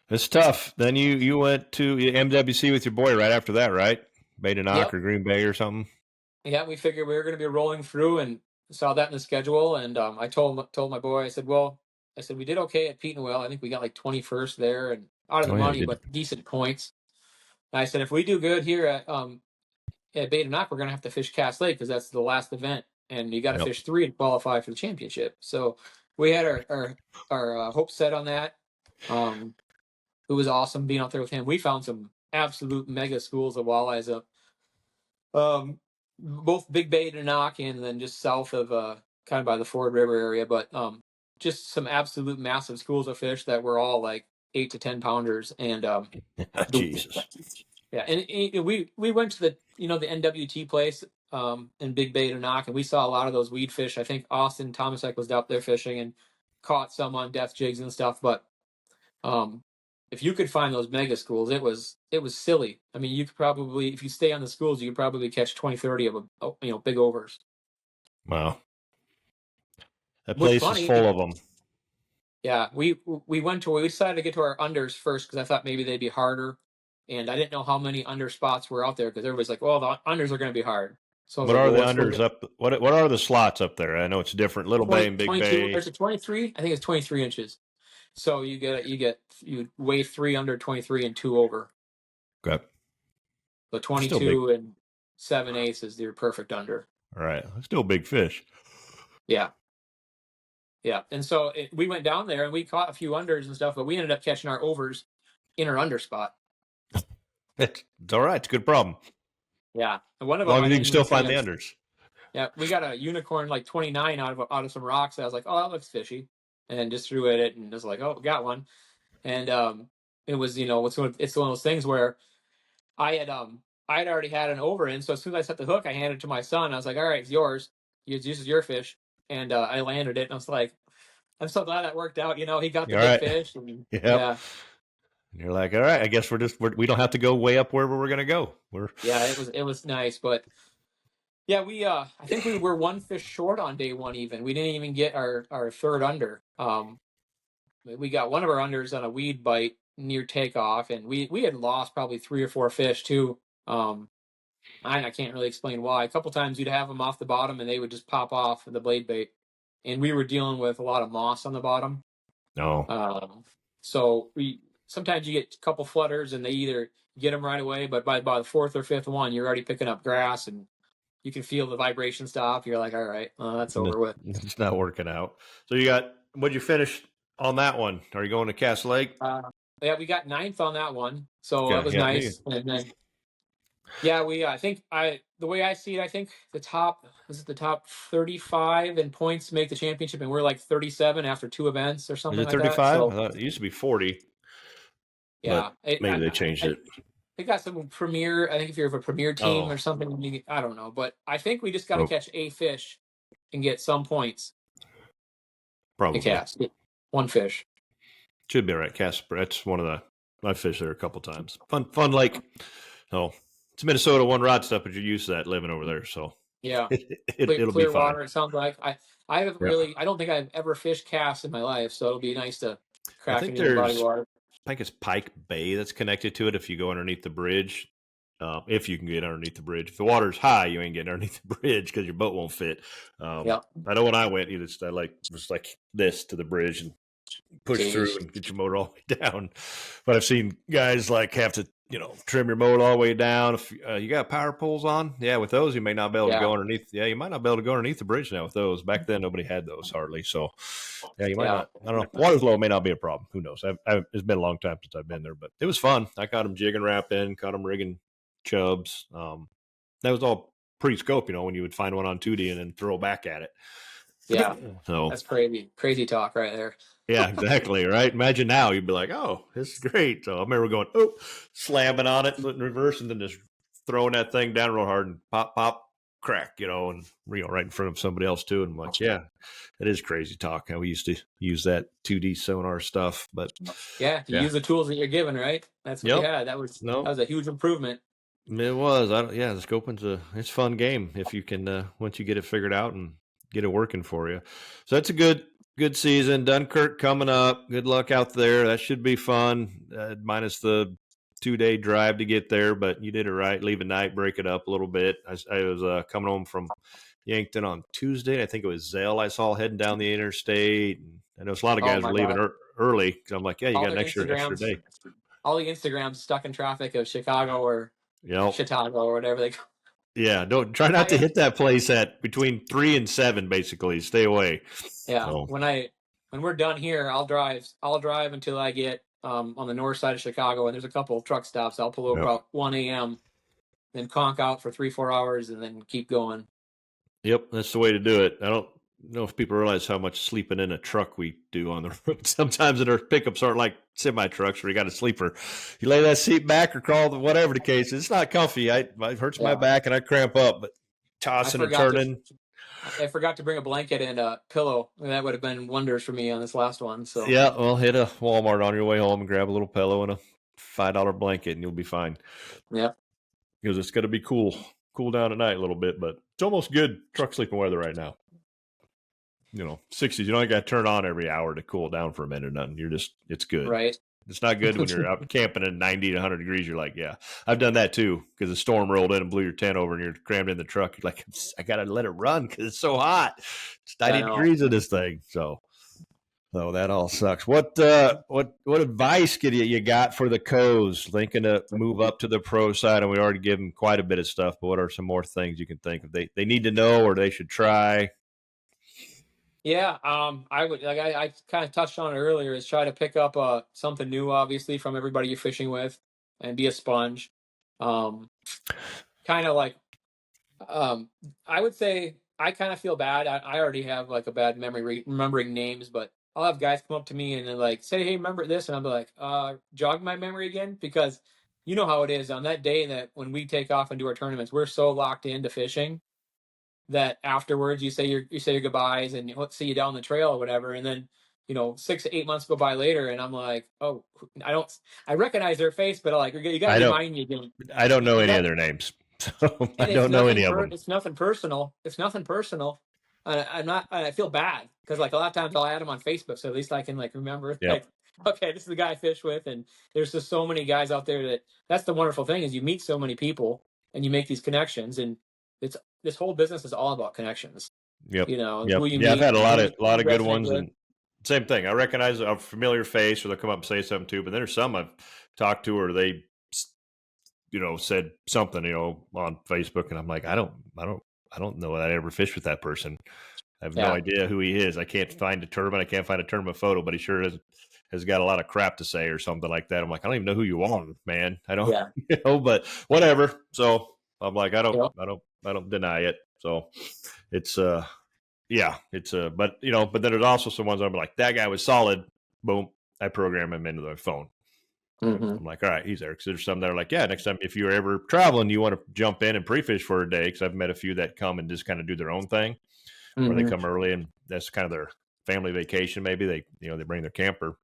It's tough. Then you went to MWC with your boy right after that, right? Bay to Knock or Green Bay or something.
Yeah, we figured we were going to be rolling through and saw that in the schedule. And I told my boy, I said, we did okay at Pete and Will. I think we got like 21st there and out of the money, but decent points. And I said, if we do good here at Bay to Knock, we're going to have to fish Cass Lake because that's the last event, and you got to fish 3 to qualify for the championship. So we had our hopes set on that. It was awesome being out there with him. We found some absolute mega schools of walleyes up, both Big Bay to Knock and then just south of kind of by the Ford River area. But just some absolute massive schools of fish that were all like 8 to 10 pounders. And
Jesus.
Yeah, and we went to the NWT place in Big Bay to Knock, and we saw a lot of those weed fish. I think Austin Thomasek was out there fishing and caught some on death jigs and stuff, but if you could find those mega schools, it was silly. I mean, you could probably, if you stay on the schools, you could probably catch 20, 30 of them, big overs.
Wow. That
What's
place is
funny,
full of them.
yeah, we decided to get to our unders first because I thought maybe they'd be harder, and I didn't know how many under spots were out there because everybody's like, well, the unders are going to be hard. So I was
What
like,
are
well,
the
let's look
unders up? What are the slots up there? I know it's different. Little Bay and Big
22.
Bay.
There's a 23. I think it's 23 inches. So you weigh 3 under, 23 and 2 over.
Okay.
So
Still
22 and 7/8 is your perfect under.
All right. Still big fish.
Yeah. Yeah. And so we went down there and we caught a few unders and stuff, but we ended up catching our overs in our under spot.
It's all right. It's a good problem.
Yeah. And one
As
of them,
long as
I
you
didn't
can still
even
find
see
the
him.
unders.
Yeah. We got a unicorn like 29 out of some rocks. And I was like, oh, that looks fishy. And then just threw at it and was like, oh, got one. And it was, it's one of those things where I had already had an over in, so as soon as I set the hook, I handed it to my son. I was like, all right, it's yours. This is your fish. And I landed it, and I was like, I'm so glad that worked out. He got the
All
big
right.
fish. And,
Yep.
yeah.
And you're like, all right, I guess we don't have to go way up wherever we're going to go.
Yeah, it was nice. But yeah, I think we were one fish short on day one even. We didn't even get our third under. We got one of our unders on a weed bite near takeoff, and we had lost probably 3 or 4 fish too. I can't really explain why. A couple times you'd have them off the bottom and they would just pop off the blade bait, and we were dealing with a lot of moss on the bottom.
No.
So sometimes you get a couple flutters and they either get them right away, but by the 4th or 5th one, you're already picking up grass and you can feel the vibration stop. You're like, all right, that's over with.
It's not working out. So what'd you finish on that one? Are you going to Cass Lake?
Yeah, we got 9th on that one, so
Yeah,
that was
yeah,
nice. And then, yeah, the way I see it, I think the top 35 in points make the championship, and we're like 37 after 2 events or
Is
something
it
like
35?
that. So,
I thought it used to be 40.
yeah,
Maybe they changed it.
They got some premier. I think if you're of a premier team or something, I don't know, but I think we just got to catch a fish and get some points.
Probably
to cast 1 fish.
Should be all right. Casper, that's one of I fished there a couple times. Fun lake. Oh, it's Minnesota one rod stuff, but you're used to that living over there. So
yeah,
it'll
clear
be fine.
water. It sounds like I haven't really. I don't think I've ever fished Cass in my life, so it'll be nice to crack into the body water.
I think it's Pike Bay that's connected to it. If you go underneath the bridge, if you can get underneath the bridge. If the water's high, you ain't getting underneath the bridge because your boat won't fit. I know when I went, was like this to the bridge and push through and get your motor all the way down. But I've seen guys like have to, trim your motor all the way down. If you got power poles on, with those you may not be able to go underneath. Yeah, you might not be able to go underneath the bridge now with those. Back then, nobody had those hardly. So, you might not. I don't know. Water's low may not be a problem. Who knows? It's been a long time since I've been there, but it was fun. I caught them jigging wrap in, caught them rigging chubs. That was all pre-scope, when you would find one on 2D and then throw back at it.
Yeah,
so
that's crazy talk right there.
Yeah, exactly, right? Imagine now you'd be like, oh, this is great. So I remember going, slamming on it, in reverse, and then just throwing that thing down real hard and pop, pop, crack, and right in front of somebody else too. And I'm like, yeah, it is crazy talk. How we used to use that 2D sonar stuff, but
use the tools that you're given, right? That's what we had. That was a huge improvement.
It was. The scoping's it's a fun game if you can once you get it figured out and get it working for you. So that's a good season. Dunkirk coming up. Good luck out there. That should be fun, minus the 2-day drive to get there, but you did it right. Leave at night, break it up a little bit. I was coming home from Yankton on Tuesday. I think it was Zell I saw heading down the interstate. And I know a lot of guys were leaving early. I'm like, you got an extra day.
All the Instagrams stuck in traffic of Chicago or Chicago or whatever they call.
Yeah, don't try not to hit that place at between 3 and 7. Basically, stay away.
Yeah, so. When we're done here, I'll drive until I get on the north side of Chicago, and there's a couple of truck stops. I'll pull over about 1 a.m., then conk out for 3-4 hours, and then keep going. Yep,
that's the way to do it. I don't know if people realize how much sleeping in a truck we do on the road. Sometimes our pickups aren't like semi trucks where you got a sleeper. You lay that seat back or crawl, whatever the case. It's not comfy. It hurts my back and I cramp up. But tossing and turning.
I forgot to bring a blanket and a pillow. That would have been wonders for me on this last one. So
Yeah, well, hit a Walmart on your way home and grab a little pillow and a $5 blanket, and you'll be fine.
yeah,
Because it's going to be cool down at night a little bit, but it's almost good truck sleeping weather right now. 60s. You don't got to turn on every hour to cool down for a minute or nothing. It's good.
right.
It's not good when you're out camping at 90 to 100 degrees. You're like, yeah, I've done that too, because the storm rolled in and blew your tent over and you're crammed in the truck. You're like, I got to let it run because it's so hot. It's 90 degrees in this thing. So that all sucks. What advice you got for the co's thinking to move up to the pro side? And we already give them quite a bit of stuff, but what are some more things you can think of they need to know or they should try?
Yeah, I would I kind of touched on it earlier. Is try to pick up something new, obviously, from everybody you're fishing with, and be a sponge. Kind of like, I would say I kind of feel bad. I already have like a bad memory remembering names, but I'll have guys come up to me and then like say, "Hey, remember this?" And I'll be like, "Jog my memory again," because you know how it is on that day that when we take off and do our tournaments, we're so locked into fishing that afterwards you say your goodbyes and let's see you down the trail or whatever, and then 6 to 8 months go by later, and I'm like, oh, I recognize their face, but like you got to remind me again.
I don't know any of their names, so I don't know any of them.
It's nothing personal. I'm not. I feel bad because like a lot of times I'll add them on Facebook, so at least I can like remember.
Yep.
Like, okay, this is the guy I fish with, and there's just so many guys out there that's the wonderful thing is you meet so many people and you make these connections, and this whole business is all about connections.
Yep.
Who you
meet. I've had a lot of good ones,
with.
and same thing. I recognize a familiar face, or they'll come up and say something too. But then there's some I've talked to, or they, said something, on Facebook, and I'm like, I don't know that I ever fished with that person. I have no idea who he is. I can't find a tournament. I can't find a tournament photo, but he sure has got a lot of crap to say or something like that. I'm like, I don't even know who you are, man. I don't, but whatever. So I'm like, I don't deny it. So it's, but then there's also some ones I'm like, that guy was solid. Boom. I program him into the phone.
Mm-hmm.
I'm like, all right, he's there. Because there's some that are like, yeah, next time if you're ever traveling, you want to jump in and pre-fish for a day. Because I've met a few that come and just kind of do their own thing. Or they come early and that's kind of their family vacation. Maybe they bring their camper.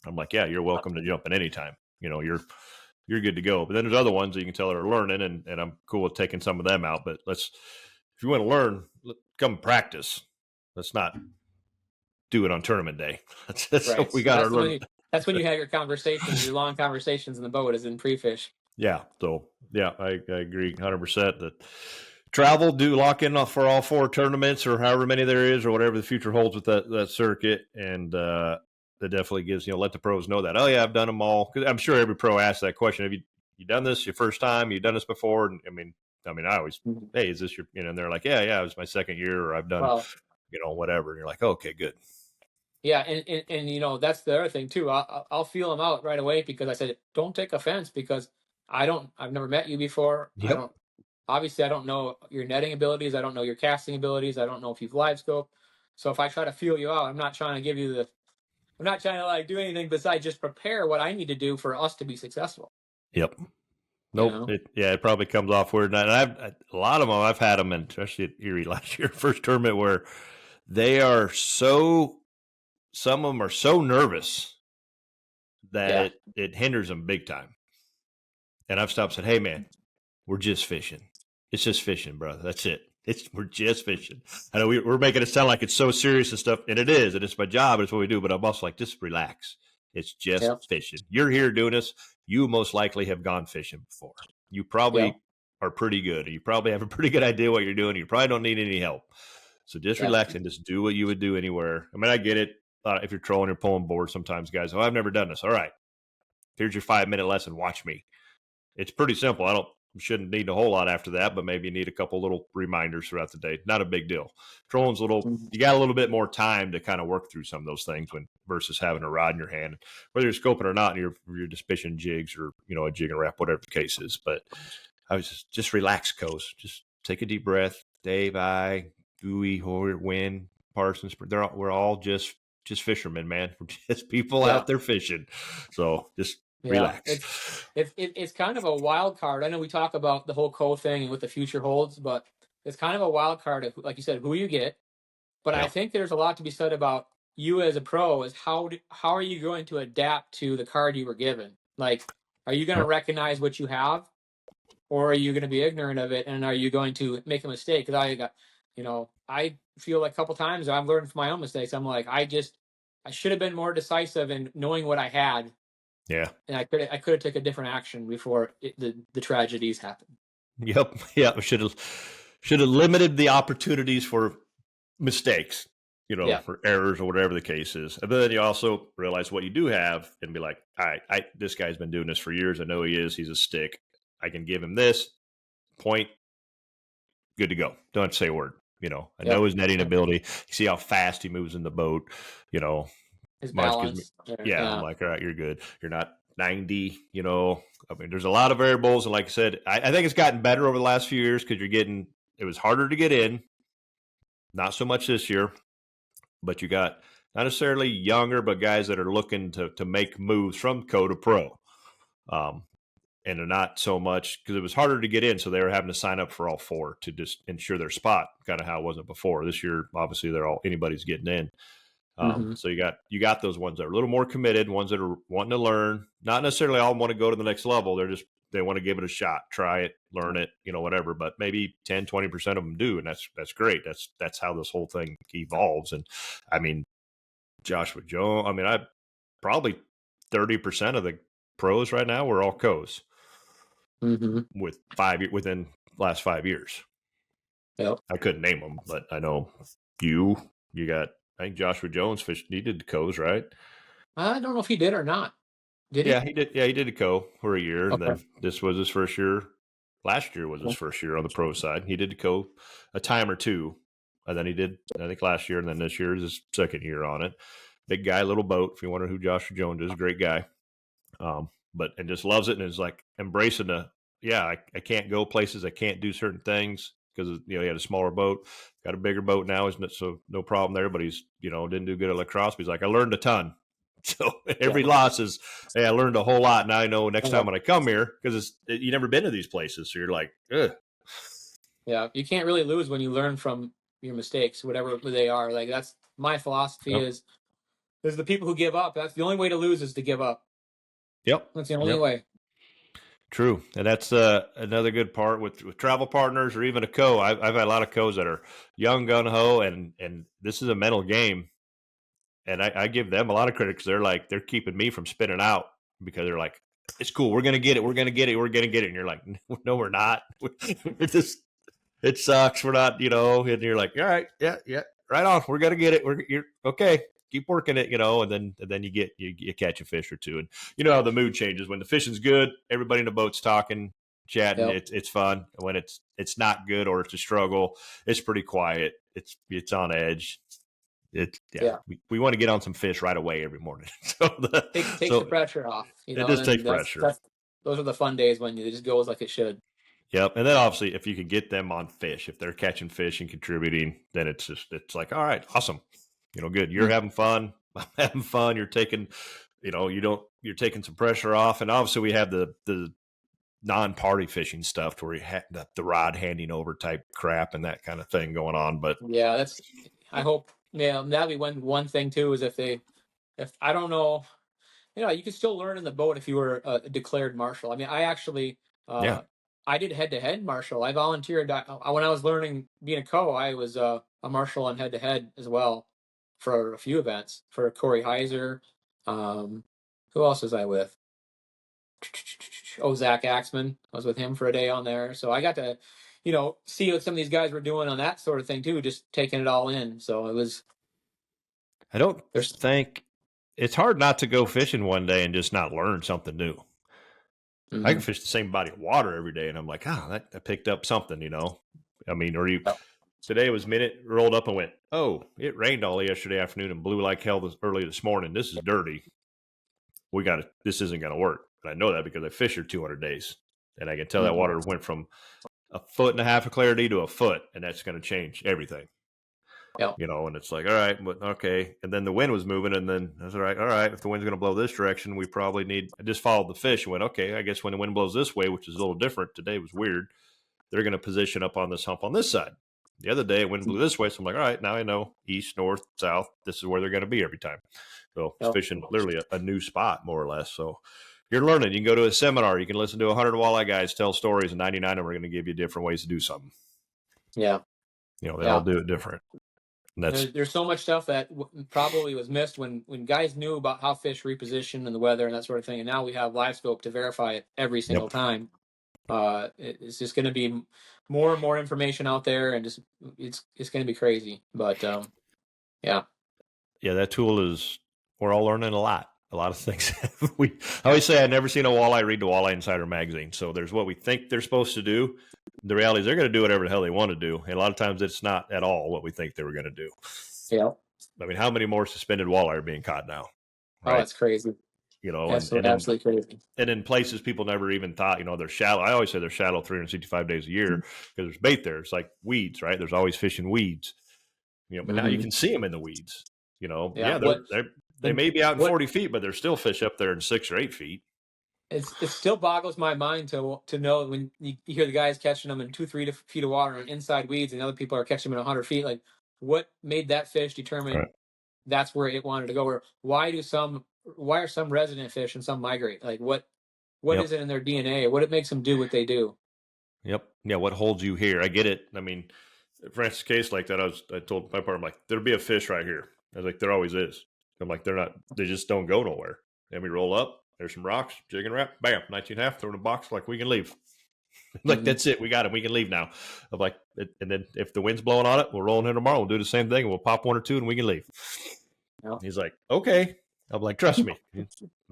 I'm like, yeah, you're welcome to jump in anytime. You're good to go. But then there's other ones that you can tell are learning, and I'm cool with taking some of them out. But if you want to learn, come practice. Let's not do it on tournament day. That's right. What we got to learn.
That's when you have your conversations, your long conversations in the boat is in pre-fish.
Yeah. So I agree 100% that travel, do lock in for all 4 tournaments or however many there is or whatever the future holds with that circuit. And that definitely gives, let the pros know that, oh yeah, I've done them all. Cause I'm sure every pro asks that question. Have you done this your first time? You done this before? And I always, hey, is this your, and they're like, yeah, it was my second year or I've done, whatever. And you're like, okay, good.
Yeah. And that's the other thing too. I'll feel them out right away because I said, don't take offense because I've never met you before.
Yep.
Obviously, I don't know your netting abilities. I don't know your casting abilities. I don't know if you've live scope. So if I try to feel you out, I'm not trying to like do anything besides just prepare what I need to do for us to be successful.
Yep. Nope. It probably comes off weird. And a lot of them, I've had them, and especially at Erie last year, first tournament, where some of them are so nervous that it hinders them big time. And I've stopped and said, hey, man, we're just fishing. It's just fishing, brother. That's it. We're just fishing. I know we're making it sound like it's so serious and stuff, and it is. And it's my job. And it's what we do. But I'm also like, just relax. It's just fishing. You're here doing this. You most likely have gone fishing before. You probably are pretty good. You probably have a pretty good idea what you're doing. You probably don't need any help. So just relax and just do what you would do anywhere. I mean, I get it. If you're trolling or pulling board, sometimes guys, I've never done this. All right. Here's your 5-minute lesson. Watch me. It's pretty simple. You shouldn't need a whole lot after that, but maybe you need a couple little reminders throughout the day. Not a big deal. Trolling's you got a little bit more time to kind of work through some of those things versus having a rod in your hand, whether you're scoping or not, and you're just fishing jigs or, a jig and wrap, whatever the case is. But I was just relax, Coast. Just take a deep breath. Dave, Dewey, Hoyer, Wynn, Parsons, we're all just fishermen, man. We're just people out there fishing. So just relax.
It's kind of a wild card. I know we talk about the whole thing and what the future holds, but it's kind of a wild card of, like you said, who you get. But I
Yeah.
think there's a lot to be said about you as a pro is how are you going to adapt to the card you were given? Like, are you going to
Yep.
recognize what you have, or are you going to be ignorant of it, and are you going to make a mistake? Because I feel like a couple times I've learned from my own mistakes. I'm like, I should have been more decisive in knowing what I had,
Yeah.
and I could have taken a different action before the tragedies happened.
Yep. Yeah. Should have limited the opportunities for mistakes,
Yeah.
for errors or whatever the case is. And then you also realize what you do have and be like, all right, this guy's been doing this for years. I know he is. He's a stick. I can give him this point. Good to go. Don't have to say a word. I know his netting ability. You see how fast he moves in the boat.
His
Marge gives me,
balance.
yeah, I'm like, all right, you're good. You're not 90, I mean, there's a lot of variables. And like I said, I think it's gotten better over the last few years because it was harder to get in. Not so much this year, but you got not necessarily younger, but guys that are looking to make moves from co to pro. And they're not so much because it was harder to get in. So they were having to sign up for all four to just ensure their spot, kind of how it wasn't before. This year, obviously, anybody's getting in. So you got those ones that are a little more committed, ones that are wanting to learn, not necessarily all want to go to the next level. They want to give it a shot, try it, learn it, whatever, but maybe 10, 20% of them do. And that's great. That's how this whole thing evolves. And I mean, Joshua Jones, I probably 30% of the pros right now were all co's with within last 5 years.
Yep.
I couldn't name them, but I know you got, I think Joshua Jones he did the co's, right?
I don't know if he did or not. Did he?
Yeah, he did. Yeah, he did a co for a year, and
Okay.
then this was his first year. Last year was his first year on the pro side. He did a co a time or two, and then he did, I think, last year, and then this year is his second year on it. Big guy, little boat. If you wonder who Joshua Jones is, great guy. And just loves it and is like embracing I can't go places. I can't do certain things because he had a smaller boat. Got a bigger boat now, isn't it? So no problem there. But he's didn't do good at lacrosse. But he's like, I learned a ton. So every loss is, hey, I learned a whole lot. Now I know next time when I come here, because you never been to these places, so you're like, ugh.
Yeah, you can't really lose when you learn from your mistakes, whatever they are. Like that's my philosophy is the people who give up. That's the only way to lose is to give up.
Yep,
that's the only way.
True, and that's another good part with travel partners or even a co. I've had a lot of co's that are young, gun ho, and this is a mental game. And I give them a lot of credit because they're keeping me from spinning out because they're like, it's cool. We're going to get it. We're going to get it. We're going to get it. And you're like, no, we're not. It sucks. We're not, and you're like, all right. Yeah. Right on. We're going to get it. You're okay. Keep working it, and then you catch a fish or two. And you know how the mood changes when the fishing's good, everybody in the boat's talking, chatting. Yep. It's fun. When it's not good or it's a struggle, it's pretty quiet. It's on edge. We want to get on some fish right away every morning. So
takes the pressure off.
It just takes pressure.
Those are the fun days when it just goes like it should.
Yep. And then obviously if you can get them on fish, if they're catching fish and contributing, then it's like, all right, awesome. Good. You're having fun. I'm having fun. You're taking, you're taking some pressure off. And obviously we have the non-party fishing stuff to where you have the rod handing over type crap and that kind of thing going on. But
yeah, I hope. Yeah, that'd be one thing too. Is if I don't know, you could still learn in the boat if you were a declared marshal. I mean, I actually, I did head-to-head marshal. I volunteered when I was learning being a co. I was a marshal on head-to-head as well for a few events for Corey Heiser. Who else was I with? Zach Axman. I was with him for a day on there, so I got to see what some of these guys were doing on that sort of thing too, just taking it all in. So it was.
I don't think it's hard not to go fishing one day and just not learn something new. Mm-hmm. I can fish the same body of water every day, and I'm like, I picked up something, I mean, today was rolled up and went, oh, it rained all yesterday afternoon and blew like hell early this morning. This is dirty. This isn't going to work. And I know that because I fished for 200 days, and I can tell that water went from 1.5 feet of clarity to 1 foot, and that's going to change everything.
Yeah.
And it's like, all right, but okay. And then the wind was moving, and then I was all right, if the wind's going to blow this direction, we probably I just followed the fish and went, okay, I guess when the wind blows this way, which is a little different, today was weird. they're going to position up on this hump on this side. The other day, it wind blew this way, so I'm like, all right, now I know east, north, south. This is where they're going to be every time. So it's fishing literally a new spot, more or less. So you're learning. You can go to a seminar. You can listen to 100 walleye guys tell stories, and 99 of them are going to give you different ways to do something.
Yeah.
They all do it different. And
there's so much stuff that probably was missed when guys knew about how fish reposition and the weather and that sort of thing. And now we have live scope to verify it every single time. It's just going to be more and more information out there, and just it's going to be crazy. But yeah,
that tool we're all learning a lot of things. I always say I've never seen a walleye read the Walleye Insider magazine. So there's what we think they're supposed to do. The reality is they're going to do whatever the hell they want to do, and a lot of times it's not at all what we think they were going to do.
Yeah,
I mean, how many more suspended walleye are being caught now?
Right? Oh, that's crazy.
Absolutely crazy. And in places people never even thought, they're shallow. I always say they're shallow 365 days a year because there's bait there. It's like weeds, right? There's always fish in weeds, but now you can see them in the weeds. They may be out in 40 feet, but there's still fish up there in 6 or 8 feet.
It still boggles my mind to know when you hear the guys catching them in 2-3 feet of water on inside weeds, and other people are catching them in 100 feet. Like, what made that fish determine that's where it wanted to go? Or why are some resident fish and some migrate? Like, what is it in their DNA? What makes them do what they do?
Yep. Yeah. What holds you here? I get it. I mean, Francis case like that, I told my partner, I'm like, there'll be a fish right here. I was like, there always is. I'm like, they just don't go nowhere. And we roll up, there's some rocks, jig and wrap, bam, 19.5, throw in a box, like we can leave. Like, that's it. We got it. We can leave now. I'm like, and then if the wind's blowing on it, we'll roll in here tomorrow. We'll do the same thing. And we'll pop 1 or 2 and we can leave. Yep. He's like, okay. I'm like, trust me. And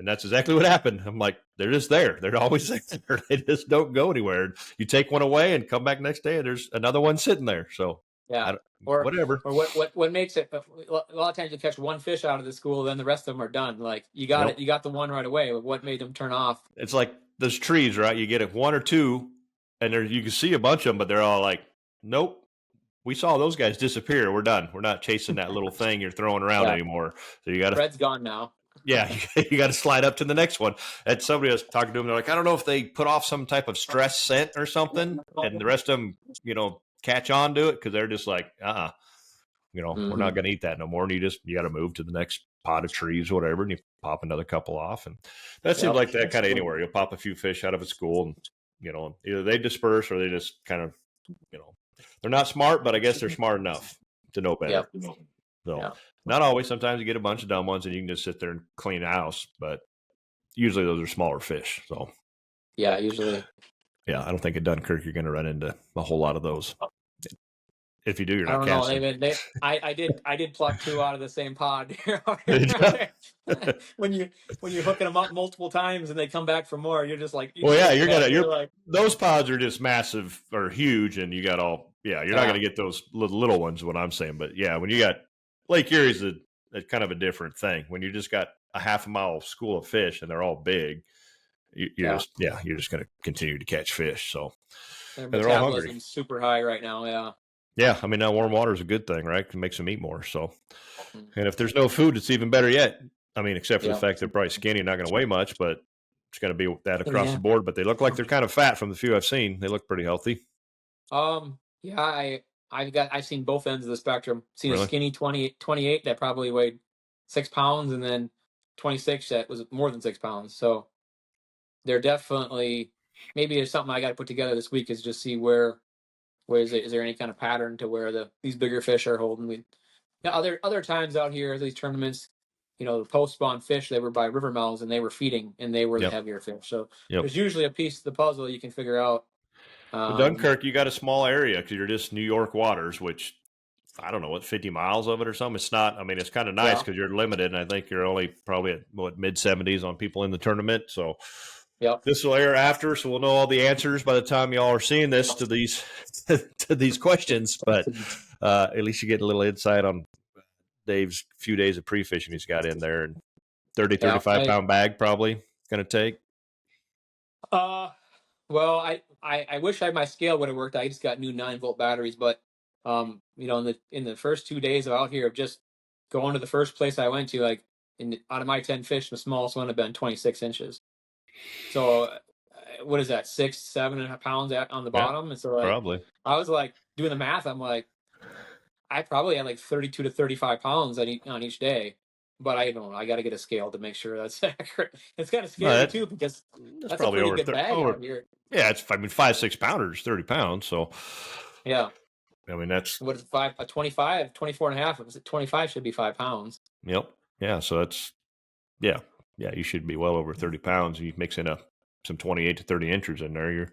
that's exactly what happened. I'm like, they're just there. They're always there. They just don't go anywhere. You take one away and come back next day and there's another one sitting there. So whatever.
Or what makes it, a lot of times you catch one fish out of the school, then the rest of them are done. Like, you got it. You got the one right away. What made them turn off?
It's like those trees, right? You get 1 or 2 and you can see a bunch of them, but they're all like, nope. We saw those guys disappear. We're done. We're not chasing that little thing you're throwing around anymore. So you got to.
Fred's gone now.
Yeah, you got to slide up to the next one. And somebody was talking to them. They're like, I don't know if they put off some type of stress scent or something, and the rest of them, catch on to it because they're just like, we're not going to eat that no more. And you got to move to the next pot of trees or whatever, and you pop another couple off. And that seems like that kind of anywhere. You'll pop a few fish out of a school, and either they disperse or they just kind of, they're not smart, but I guess they're smart enough to know better. So not always. Sometimes you get a bunch of dumb ones and you can just sit there and clean house, but usually those are smaller fish. So
usually.
Yeah, I don't think at Dunkirk you're going to run into a whole lot of those. If you do, you're not casting.
I did pluck 2 out of the same pod. when you're hooking them up multiple times and they come back for more, you're just like,
those pods are just massive or huge, and you got all you're not going to get those little ones. What I'm saying, but when you got Lake Erie's a kind of a different thing. When you just got a half a mile school of fish and they're all big, you're just going to continue to catch fish. So
they're all hungry. Super high right now.
Yeah, I mean, now warm water is a good thing, right? It makes them eat more. So, and if there's no food, it's even better yet. I mean, except for the fact they're probably skinny and not going to weigh much, but it's going to be that across the board. But they look like they're kind of fat from the few I've seen. They look pretty healthy.
I've seen both ends of the spectrum. Seen a skinny 28 that probably weighed 6 pounds, and then 26 that was more than 6 pounds. So they're definitely, maybe there's something I got to put together this week is just see where is there any kind of pattern to where these bigger fish are holding. Other times out here, these tournaments, the post-spawn fish, they were by river mouths and they were feeding and they were the heavier fish. So there's usually a piece of the puzzle you can figure out.
Dunkirk, you got a small area because you're just New York waters, which I don't know, 50 miles of it or something. It's not, I mean, it's kind of nice because you're limited. And I think you're only probably at mid 70s on people in the tournament. So this will air after, so we'll know all the answers by the time y'all are seeing this to these to these questions. But at least you get a little insight on Dave's few days of pre-fishing he's got in there, and 35 pound bag probably going to take.
Well, I wish my scale would have worked. I just got new 9-volt batteries, but in the first 2 days out here of just going to the first place I went to, out of my 10 fish, the smallest one had been 26 inches. So what is that, 6-7.5 pounds on the
Yeah,
bottom. And so like
probably.
I was like doing the math. I'm like, I probably had like 32 to 35 pounds on each day. But I don't know. I got to get a scale to make sure that's accurate. It's kind of
No,
scary too because
that's
that's a
probably
pretty
over
good bag
over.
out here.
Yeah, it's 5, 6 pounders, 30 pounds. So
Yeah.
I mean that's
What is a 25, 24 and a half? If it's 25 should be 5 pounds.
yep. Yeah, so that's yeah. Yeah, you should be well over 30 pounds. You mix in some 28 to 30 inches in there. Yeah,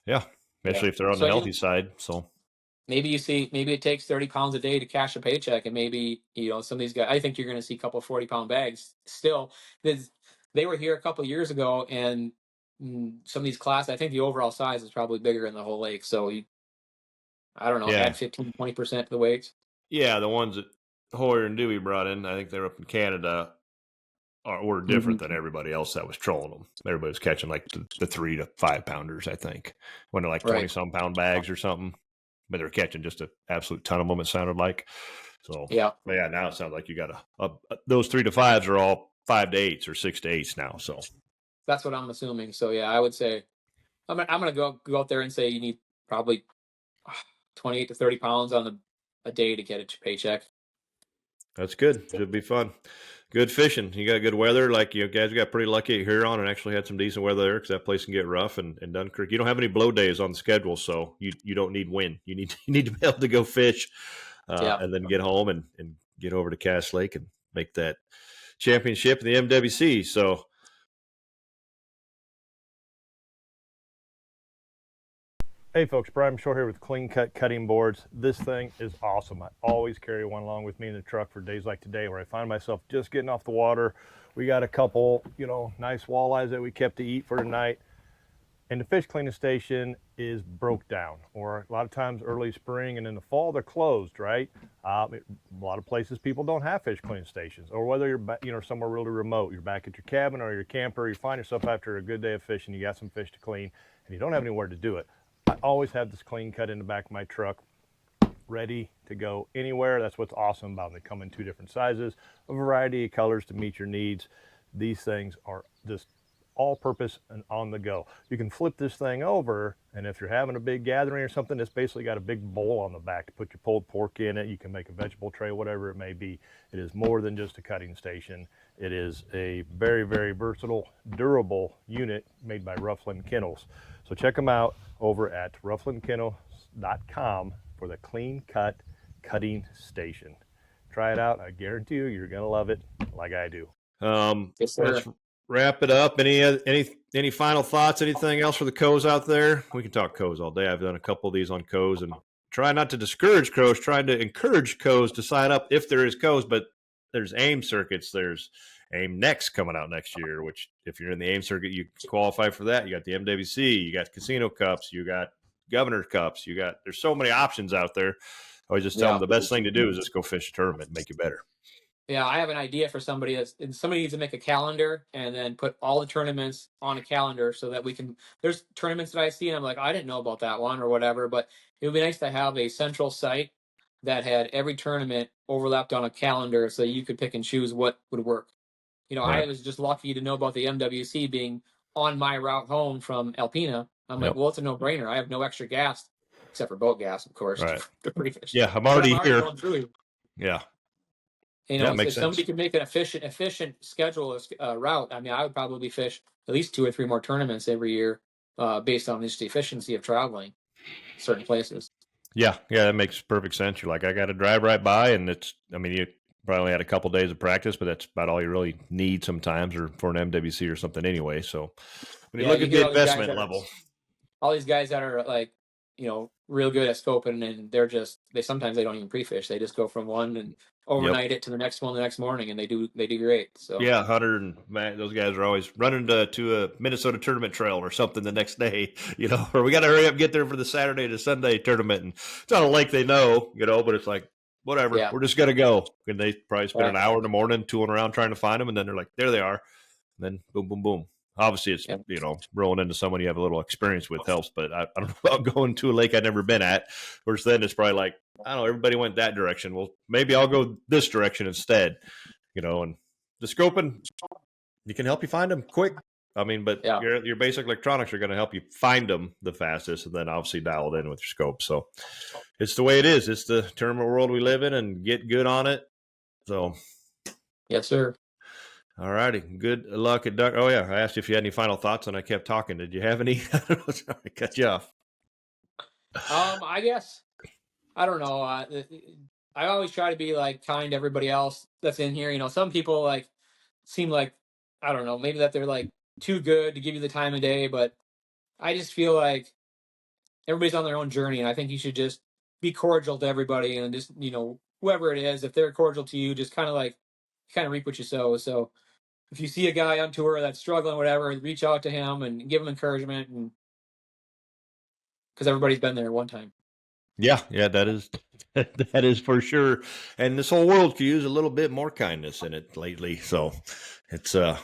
Yeah.
especially if they're on
So
the
I
healthy
mean,
side. So
maybe it takes 30 pounds a day to cash a paycheck, and maybe some of these guys. I think you're going to see a couple of 40-pound bags still. Because they were here a couple of years ago, and some of these classes, I think the overall size is probably bigger in the whole lake. So I don't know,
yeah,
add 15-20% to the weights.
yeah, the ones that Hoyer and Dewey brought in, I think they're up in Canada, were
Mm-hmm.
different than everybody else that was trolling them. Everybody was catching like the 3 to 5 pounders, I think, when they're like 20
Right.
some pound bags or something. But they're catching just an absolute ton of them. It sounded like. So
Yeah.
but yeah, now it sounds like you got those 3 to 5s are all 5 to 8s or 6 to 8s now. So
That's what I'm assuming. So yeah, I would say I'm gonna go out there and say you need probably 28 to 30 pounds on a day to get a paycheck.
that's good. Should be fun. Good fishing. You got good weather. Like you guys got pretty lucky at Huron and actually had some decent weather there because that place can get rough. And Dunkirk, you don't have any blow days on the schedule, so you don't need wind. You need to be able to go fish,
Yeah.
and then get home and get over to Cass Lake and make that championship in the MWC. So.
Hey folks, Brian Shore here with Clean Cut Cutting Boards. This thing is awesome. I always carry one along with me in the truck for days like today where I find myself just getting off the water. We got a couple, nice walleyes that we kept to eat for tonight. And the fish cleaning station is broke down, or a lot of times early spring and in the fall they're closed, right? A lot of places people don't have fish cleaning stations, or whether you're somewhere really remote, you're back at your cabin or your camper, you find yourself after a good day of fishing, you got some fish to clean, and you don't have anywhere to do it. I always have this clean cut in the back of my truck, ready to go anywhere. That's what's awesome about them. They come in 2 different sizes, a variety of colors to meet your needs. These things are just all purpose and on the go. You can flip this thing over, and if you're having a big gathering or something, it's basically got a big bowl on the back to put your pulled pork in it. You can make a vegetable tray, whatever it may be. It is more than just a cutting station. It is a very, very versatile, durable unit made by Rufflin Kennels. So check them out over at rufflinkennels.com for the Clean Cut Cutting Station. Try it out. I guarantee you're going to love it like I do.
Yes, sir.
Let's wrap it up. Any final thoughts? Anything else for the cows out there? We can talk cows all day. I've done a couple of these on cows and try not to discourage cows, trying to encourage cows to sign up if there is cows, but there's AIM circuits. There's AIM Next coming out next year, which if you're in the AIM circuit, you qualify for that. You got the MWC, you got Casino Cups, you got Governor Cups, there's so many options out there. I always just tell them the best thing to do is just go fish a tournament and make you better.
Yeah, I have an idea for somebody needs to make a calendar and then put all the tournaments on a calendar so that there's tournaments that I see and I'm like, I didn't know about that one or whatever, but it would be nice to have a central site that had every tournament overlapped on a calendar so you could pick and choose what would work.
Right.
I was just lucky to know about the MWC being on my route home from Alpena. I'm like, well, it's a no-brainer. I have no extra gas, except for boat gas, of course,
Right.
to pre-fish.
Yeah, I'm already here.
Going through.
Yeah.
If somebody could make an efficient schedule route, I mean, I would probably fish at least 2 or 3 more tournaments every year, based on just the efficiency of traveling certain places.
Yeah, that makes perfect sense. You're like, I got to drive right by, and you probably had a couple days of practice, but that's about all you really need sometimes, or for an MWC or something anyway. So when you look at the investment level,
all these guys that are like, real good at scoping, and sometimes they don't even pre-fish. They just go from one and overnight it to the next one the next morning, and they do great. So
yeah, Hunter and Matt, those guys are always running to a Minnesota tournament trail or something the next day, or we got to hurry up and get there for the Saturday to Sunday tournament. And it's on a lake they know, but it's like, whatever, we're just going to go. And they probably spend an hour in the morning tooling around trying to find them, and then they're like, there they are. And then boom, boom, boom. Obviously, it's, rolling into someone you have a little experience with helps, but I don't know about going to a lake I've never been at. Whereas then it's probably like, I don't know, everybody went that direction. Well, maybe I'll go this direction instead, and the scoping, you can help you find them quick. I mean, but
Yeah.
your basic electronics are going to help you find them the fastest, and then obviously dial it in with your scope. So it's the way it is. It's the tournament world we live in, and get good on it. So,
Yes, sir.
all righty. Good luck at Duck. Oh yeah, I asked you if you had any final thoughts, and I kept talking. Did you have any? Sorry, I cut you off.
I guess I don't know. I always try to be like kind to everybody else that's in here. You know, some people like seem like I don't know, maybe that they're like too good to give you the time of day, but I just feel like everybody's on their own journey, and I think you should just be cordial to everybody, and just whoever it is, if they're cordial to you, just kind of reap what you sow. So if you see a guy on tour that's struggling, whatever, reach out to him and give him encouragement, and because everybody's been there one time.
Yeah, that is for sure. And this whole world could use a little bit more kindness in it lately. So it's a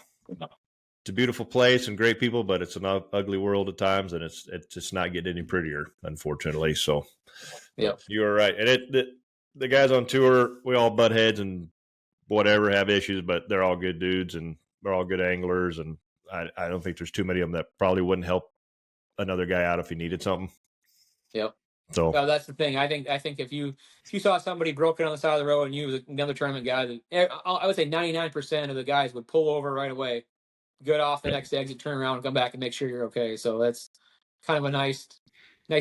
beautiful place and great people, but it's an ugly world at times, and it's just not getting any prettier, unfortunately. So
yeah,
you are right. And the guys on tour, we all butt heads and whatever, have issues, but they're all good dudes and they're all good anglers. And I don't think there's too many of them that probably wouldn't help another guy out if he needed something.
yep.
So
Well, that's the thing. I think if you saw somebody broken on the side of the road and you was another tournament guy, I would say 99% of the guys would pull over right away, get off the next exit, turn around, and come back and make sure you're okay. So that's kind of a nice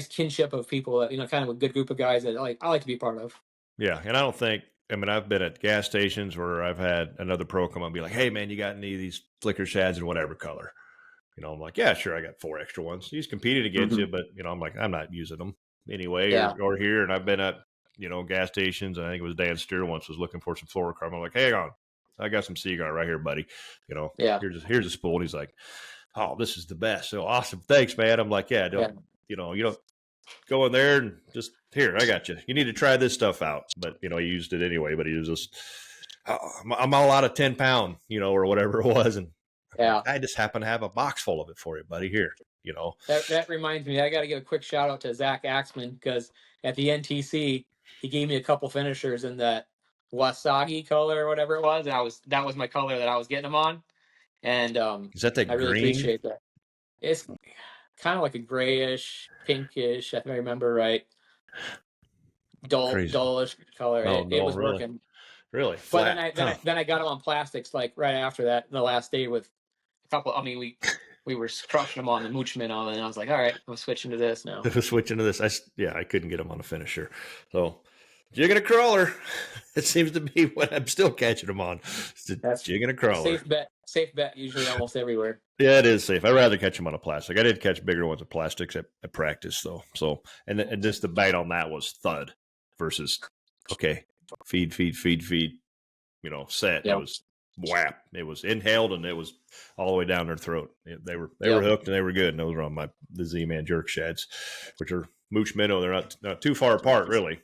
kinship of people that kind of a good group of guys that I like to be part of.
yeah, and I don't think. I mean, I've been at gas stations where I've had another pro come up and be like, "Hey, man, you got any of these flicker shads in whatever color?" I'm like, "Yeah, sure, I got 4 extra ones." He's competed against you, but I'm like, I'm not using them anyway,
Yeah.
or here. And I've been at gas stations, and I think it was Dan Steer once was looking for some fluorocarbon. I'm like, "Hey, hang on, I got some Seaguar right here, buddy.
Yeah.
Here's a spool." And he's like, "Oh, this is the best. So awesome, thanks, man." I'm like, "Yeah, you don't go in there and just here, I got you. You need to try this stuff out." But he used it anyway. But he was just, I'm all out of 10-pound, or whatever it was, and
Yeah.
I just happen to have a box full of it for you, buddy. Here,
That reminds me, I got to give a quick shout out to Zach Axman, because at the NTC he gave me a couple finishers in that Wasagi color or whatever it was. That was my color that I was getting them on, and
Is that
I really
green?
appreciate that. It's kind of like a grayish, pinkish, if I remember right, dullish color.
Oh,
It was
really?
working.
Really
But
flat.
then I got them on plastics like right after that, the last day with a couple. I mean, we were crushing them on the Moochman on, and I was like, all right, I'm switching to this now.
Switching to this. I couldn't get them on a finisher. So jigging a crawler. It seems to be what I'm still catching them on. That's jigging a crawler.
Safe bet usually almost everywhere.
Yeah, it is safe. I'd rather catch them on a plastic. I did catch bigger ones of plastics at practice, though. So, and just the bite on that was thud versus, okay, feed, set. Yep. It was whap. It was inhaled, and it was all the way down their throat. They were hooked, and they were good. And those were on the Z-Man jerk shads, which are mooch minnow. They're not too far apart, really.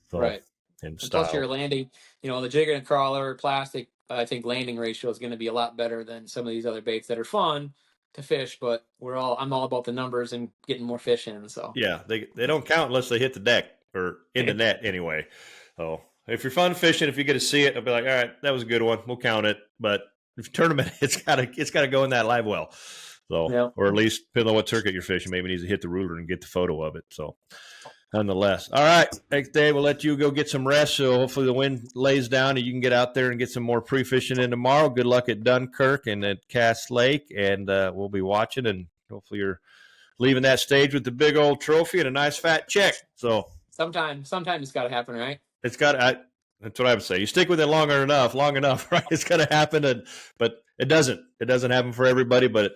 So,
right.
And
plus you're landing, the jigger and crawler plastic, I think landing ratio is going to be a lot better than some of these other baits that are fun to fish, but I'm all about the numbers and getting more fish in. So
yeah, they don't count unless they hit the deck or in the net anyway. So if you're fun fishing, if you get to see it, I'll be like, all right, that was a good one. We'll count it. But if tournament, it's gotta go in that live well. So, or at least depending on what circuit you're fishing, maybe it needs to hit the ruler and get the photo of it. So nonetheless. All right. Thanks, Dave. We'll let you go get some rest. So hopefully the wind lays down and you can get out there and get some more pre-fishing in tomorrow. Good luck at Dunkirk and at Cass Lake. And we'll be watching, and hopefully you're leaving that stage with the big old trophy and a nice fat check. So
sometimes it's got to happen, right?
It's got to. That's what I would say. You stick with it long enough, right? It's going to happen. But it doesn't. It doesn't happen for everybody, but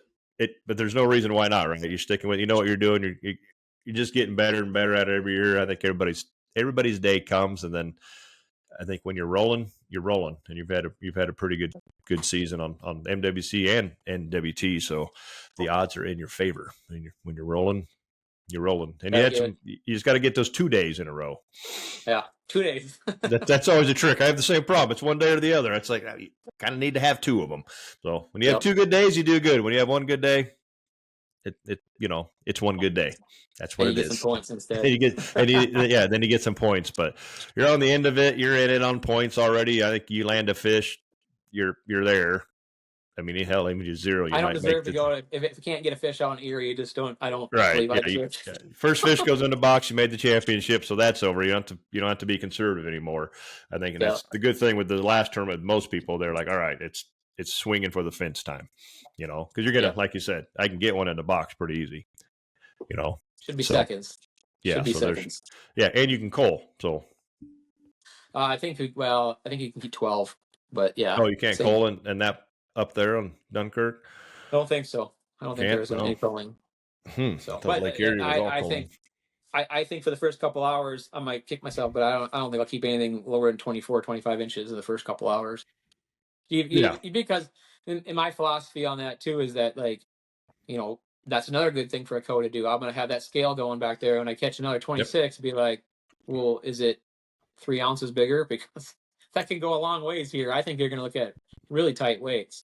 there's no reason why not, right? You're sticking with, what you're doing. You're just getting better and better at it every year. I think everybody's day comes, and then I think when you're rolling, and you've had a pretty good season on MWC and NWT, so the odds are in your favor. When you're rolling, and you just got to get those 2 days in a row.
Yeah, 2 days.
That's always a trick. I have the same problem. It's one day or the other. It's like you kind of need to have 2 of them. So when you have 2 good days, you do good. When you have 1 good day, it's 1 good day. That's what it is. You get some points instead. Then you get some points. But you're on the end of it. You're in it on points already. I think you land a fish, you're there. I mean, hell, even just zero, you
I don't
might make
deserve to go. If you can't get a fish out in Erie, you just don't. I don't
right.
believe I
Yeah,
deserve.
first fish goes in the box. You made the championship, so that's over. You don't have to be conservative anymore. I think, and
Yeah.
that's the good thing with the last tournament. Most people, they're like, all right, it's swinging for the fence time, because you're gonna, like you said, I can get one in the box pretty easy,
Should be
So
seconds.
yeah,
Should be
so there's
seconds.
and you can coal. So
I think you can keep 12, but yeah.
you can't
Same.
coal and that up there on Dunkirk.
I don't think so. I don't think
Can't
there's
no.
any trolling.
I
So,
thought
but
Lake Erie was all
I
coaling.
think I think for the first couple hours I might kick myself, but I don't think I'll keep anything lower than 24, 25 inches in the first couple hours. Because in my philosophy on that too is that that's another good thing for a co to do. I'm going to have that scale going back there when I catch another 26 be like, well, is it 3 ounces bigger? Because that can go a long ways here. I think you're going to look at really tight weights.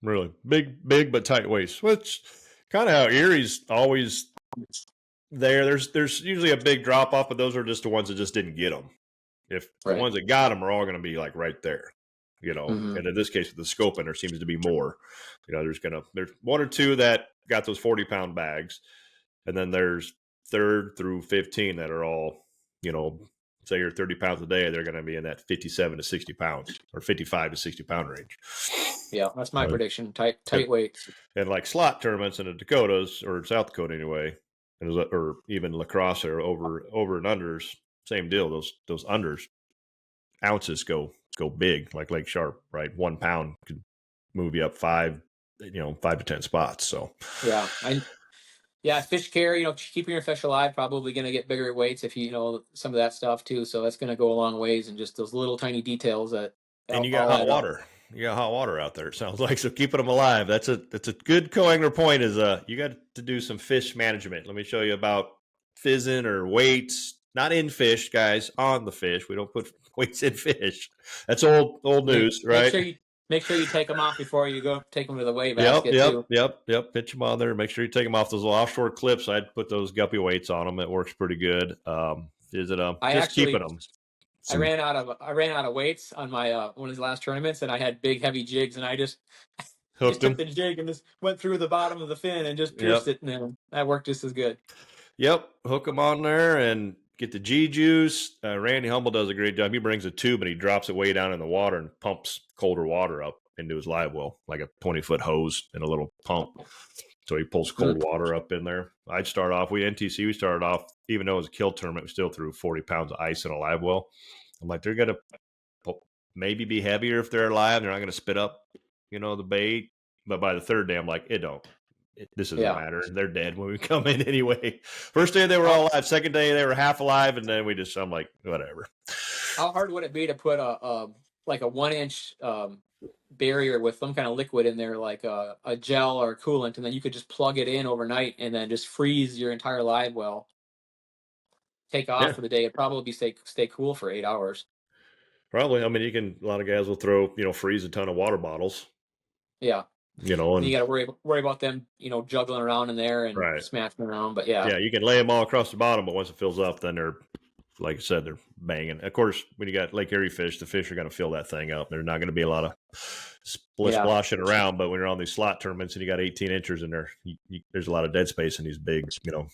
Really big but tight waist, which kind of how Erie's always there. There's usually a big drop off, but those are just the ones that just didn't get them. If the ones that got them are all going to be like right there, And in this case, with the scoping, there seems to be more. There's one or two that got those 40-pound bags, and then there's 3rd through 15 that are all, say you're 30 pounds a day, they're going to be in that 57 to 60 pounds or 55 to 60 pound range.
Yeah, that's my prediction. Tight weights.
And like slot tournaments in the Dakotas or South Dakota anyway, or even lacrosse or over and unders, same deal. Those unders ounces go big, like Lake Sharp, right? 1 pound could move you up 5 to 10 spots. So
fish carry, keeping your fish alive, probably going to get bigger weights if you know some of that stuff too. So that's going to go a long ways, and just those little tiny details that.
And you got hot water. You got hot water out there. It sounds like, so keeping them alive. That's a good co-angler point. Is you got to do some fish management. Let me show you about fizzing or weights, not in fish, guys, on the fish. We don't put weights in fish. That's old news, right?
Make sure you take them off before you go take them to the weigh basket too.
Yep. Pitch them on there. Make sure you take them off those little offshore clips. I'd put those guppy weights on them. It works pretty good. Keeping them.
I ran out of weights on my one of the last tournaments, and I had big heavy jigs, and I just
hooked
took the jig and just went through the bottom of the fin and just pierced it, and then that worked just as good.
Yep, hook them on there and get the G juice. Randy Humble does a great job. He brings a tube and he drops it way down in the water and pumps colder water up into his live well, like a 20-foot hose in a little pump. So he pulls cold water up in there. I'd start off, we started off, even though it was a kill tournament, we still threw 40 pounds of ice in a live well. I'm like, they're going to maybe be heavier if they're alive. They're not going to spit up, the bait. But by the 3rd day, I'm like, this doesn't matter. They're dead when we come in anyway. First day, they were all alive. Second day, they were half alive. And then I'm like, whatever.
How hard would it be to put a 1-inch barrier with some kind of liquid in there, like a gel or coolant, and then you could just plug it in overnight and then just freeze your entire live well? Take off for the day. It'd probably stay cool for 8 hours.
Probably. I mean, a lot of guys will throw, freeze a ton of water bottles.
Yeah.
And
you got to worry about them, juggling around in there and smashing around. But yeah,
you can lay them all across the bottom, but once it fills up, then they're, like I said, they're banging. Of course, when you got Lake Erie fish, the fish are going to fill that thing up. There's not going to be a lot of splashing around. But when you're on these slot tournaments and you got 18 inches in there, there's a lot of dead space in these big,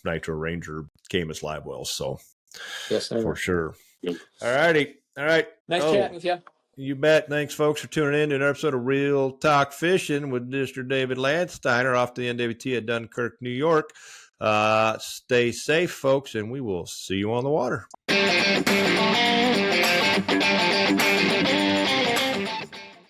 Nitro Ranger Camus live wells. So
yes, sir.
For sure. All righty. All right.
Nice chatting with you.
You bet. Thanks, folks, for tuning in to an episode of Real Talk Fishing with Mr. David Landsteiner off the NWT at Dunkirk, New York. Stay safe, folks, and we will see you on the water.